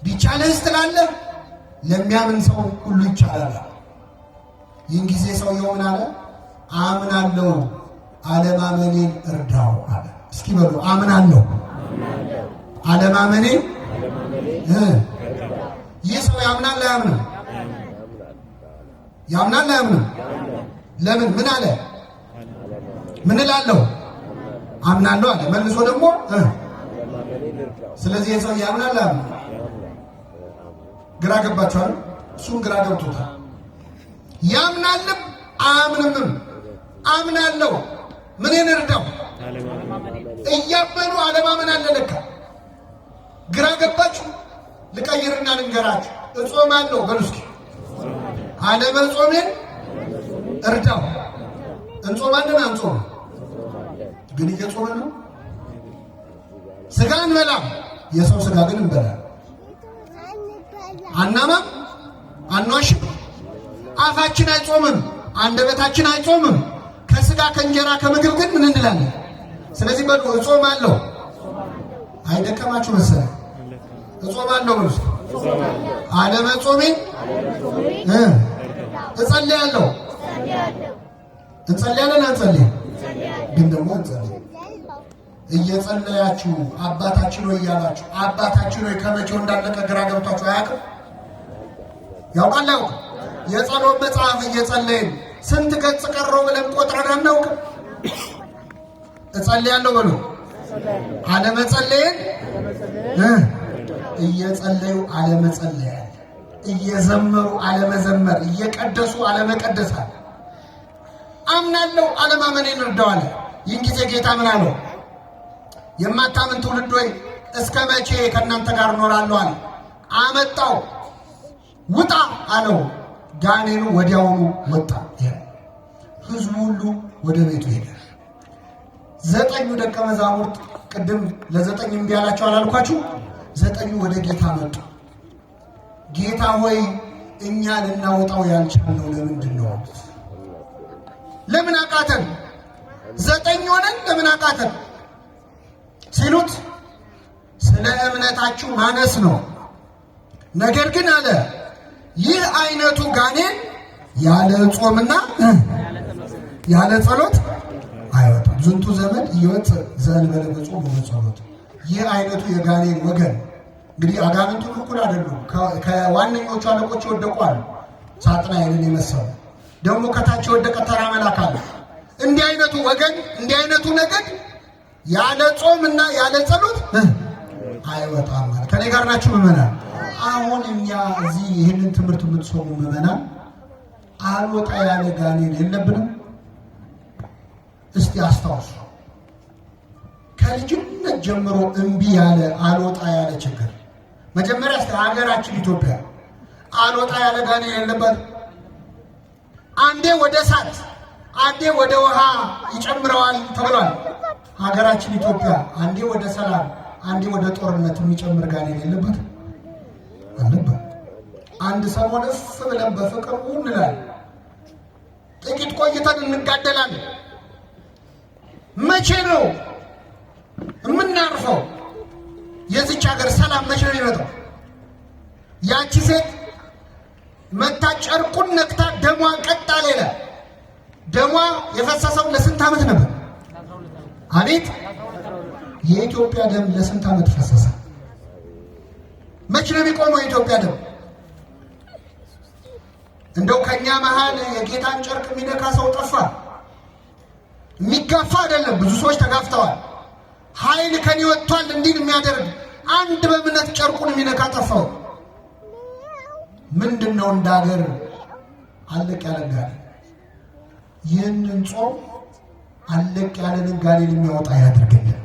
ቢቻልህስ ትላለህ፣ ለሚያምን ሰው ሁሉ ይቻላል። ይህን ጊዜ ሰውየው ምን አለ? አምናለሁ፣ አለማመኔን እርዳው አለ። እስኪ በሉ አምናለሁ፣ አለማመኔን። ይህ ሰው ያምናል አያምንም? ያምናል አያምንም? ለምን? ምን አለ? ምን እላለሁ? አምናለሁ አለ። መልሶ ደግሞ ስለዚህ የሰው ያምናል አያምንም? ግራ ገባችኋል? እሱም ግራ ገብቶታል። ያምናልም አያምንም። አምናለሁ ምንን እርዳው? እያመኑ አለማመን አለ ለካ። ግራ ገባችሁ? ልቀይርና ልንገራችሁ። እጾማለሁ በሉ እስኪ። አለመጾሜን እርዳው። እንጾማለን አንጾም ግን እየጾመን ነው። ስጋ እንበላም፣ የሰው ስጋ ግን እንበላለን። አናማም፣ አንዋሽም። አፋችን አይጾምም፣ አንደበታችን አይጾምም። ከስጋ ከእንጀራ ከምግብ ግን ምን እንላለን? ስለዚህ በሉ እጾማለሁ። አይደከማችሁ መሰለኝ። እጾማለሁ በሉ። አለመጾሜን እጸልያለሁ። እንጸልያለን አንጸልይም? ግን ደግሞ እንጸልይ። እየጸለያችሁ አባታችን ሆይ እያላችሁ አባታችን ሆይ ከመቼው እንዳለቀ ግራ ገብቷችሁ አያውቅም? ያውቃል አያውቅም? የጸሎት መጽሐፍ እየጸለይን ስንት ገጽ ቀረው ብለን ቆጥረን አናውቅም? እጸልያለሁ በሉ። አለመጸለይን እየጸለዩ አለመጸለይ፣ እየዘመሩ አለመዘመር፣ እየቀደሱ አለመቀደስ። አምናለሁ አለማመኔን እርዳዋል። ይህን ጊዜ ጌታ ምን አለው? የማታምን ትውልድ ሆይ እስከ መቼ ከእናንተ ጋር እኖራለሁ አለ። አመጣው፣ ውጣ አለው። ጋኔኑ ወዲያውኑ ወጣ። ህዝቡ ሁሉ ወደ ቤቱ ሄደ። 9 ደቀ መዛሙርት ቅድም ለ9 እምቢ አላቸው አላልኳችሁ? 9 ወደ ጌታ መጡ። ጌታ ሆይ እኛ ልናወጣው ያልቻልነው ለምንድን ነው? ለምን አቃተን? 9 ሆነን ለምን አቃተን? ሲሉት ስለ እምነታችሁ ማነስ ነው። ነገር ግን አለ ይህ አይነቱ ጋኔን ያለ ጾምና ያለ ጸሎት አይወጣም። ዝንቱ ዘመን ይወጥ ዘእንበለ በጾም ወበጸሎት። ይህ አይነቱ የጋኔን ወገን እንግዲህ አጋንንቱ እኩል አይደሉም። ከዋነኞቹ አለቆች ይወደቋል። ሳጥናኤልን የመሰሉ ደግሞ ከታች የወደቀ ተራ መልአክ አለ። እንዲህ አይነቱ ወገን እንዲህ አይነቱ ነገድ ያለ ጾምና ያለ ጸሎት አይወጣም ማለት። ከኔ ጋር ናችሁ ምዕመናን? አሁን እኛ እዚህ ይህንን ትምህርት የምትሰሙ ምዕመናን አልወጣ ያለ ጋኔን የለብንም? እስቲ አስታውሱ። ከልጅነት ጀምሮ እምቢ ያለ አልወጣ ያለ ችግር መጀመሪያ እስቲ ሀገራችን ኢትዮጵያ አልወጣ ያለ ጋኔን የለበት? አንዴ ወደ እሳት አንዴ ወደ ውሃ ይጨምረዋል ተብሏል። ሀገራችን ኢትዮጵያ አንዴ ወደ ሰላም አንዴ ወደ ጦርነት የሚጨምር ጋኔን የለበት? አለበት። አንድ ሰሞን እፍ ብለን በፍቅር እንላለን፣ ጥቂት ቆይተን እንጋደላለን። መቼ ነው የምናርፈው? የዚች ሀገር ሰላም መቼ ነው ይመጣው? ያቺ ሴት መታ ጨርቁን ነክታ ደሟ ቀጥ አለ። ደሟ የፈሰሰው ለስንት ዓመት ነበር? አቤት! የኢትዮጵያ ደም ለስንት ዓመት ፈሰሰ? መቼ ነው የሚቆመው የኢትዮጵያ ደም? እንደው ከኛ መሃል የጌታን ጨርቅ የሚነካ ሰው ጠፋ? የሚጋፋ አይደለም፣ ብዙ ሰዎች ተጋፍተዋል። ኃይል ከኔ ወጥቷል እንዲል የሚያደርግ አንድ በእምነት ጨርቁን የሚነካ ጠፋው። ምንድነው? እንደ ሀገር አለቅ ያለ ጋኔን። ይህንን ጾም አለቅ ያለንን ጋኔን የሚያወጣ ያድርግልን።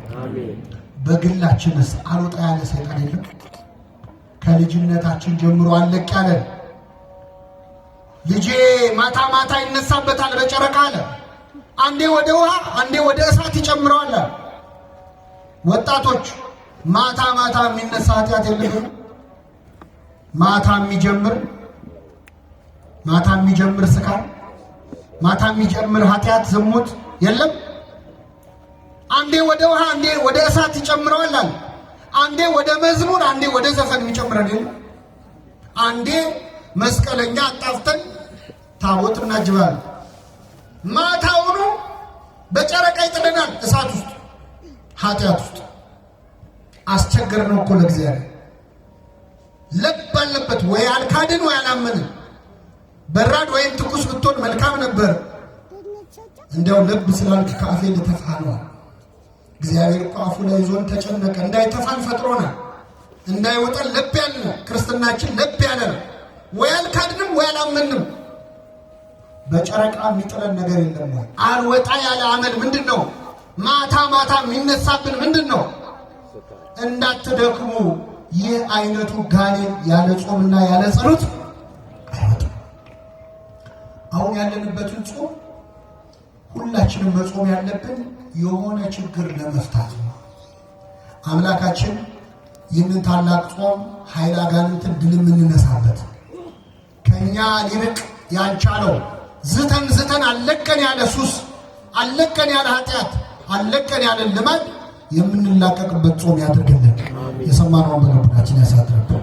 በግላችንስ አልወጣ ያለ ሰይጣን የለም? ከልጅነታችን ጀምሮ አለቅ ያለን ልጄ ማታ ማታ ይነሳበታል በጨረቃ አለ። አንዴ ወደ ውሃ አንዴ ወደ እሳት ይጨምረዋል። ወጣቶች ማታ ማታ የሚነሳ ኃጢአት የለም? ማታ የሚጀምር ስካር፣ ማታ የሚጀምር ኃጢአት ዝሙት የለም? አንዴ ወደ ውሃ አንዴ ወደ እሳት ይጨምረዋል። አንዴ ወደ መዝሙር አንዴ ወደ ዘፈን የሚጨምረን የለም? አንዴ መስቀለኛ አጣፍተን ታቦት እናጅባለን። ማታውኑ በጨረቃ ይጥለናል እሳት ውስጥ ኃጢአት ውስጥ። አስቸገርነው እኮ ለእግዚአብሔር። ለብ አለበት ወይ አልካድን ወይ አላመንን። በራድ ወይም ትኩስ ብትሆን መልካም ነበር። እንዲያው ልብ ስላልክ ከአፌ ልተፋህ ነው። እግዚአብሔር እኮ አፉ ላይ ይዞን ተጨነቀ። እንዳይተፋን ፈጥሮናል። እንዳይወጣን ለብ ያለ ክርስትናችን ለብ ያለ ነው። ወይ አልካድንም ወይ አላመንም። በጨረቃ የሚጥለን ነገር የለም ወይ? አልወጣ ያለ አመል ምንድን ነው? ማታ ማታ የሚነሳብን ምንድን ነው? እንዳትደክሙ። ይህ አይነቱ ጋኔን ያለ ጾምና ያለ ጸሎት አይወጣም። አሁን ያለንበትን ጾም ሁላችንም መጾም ያለብን የሆነ ችግር ለመፍታት ነው። አምላካችን ይህንን ታላቅ ጾም ኃይለ አጋንንትን ድል የምንነሳበት ከኛ ሊርቅ ያልቻለው ዝተን አለቀን ያለ ሱስ፣ አለቀን ያለ ኃጢአት፣ አለቀን ያለ ልማድ የምንላቀቅበት ጾም ያድርግልን። የሰማነውን በልቡናችን ያሳድርብን።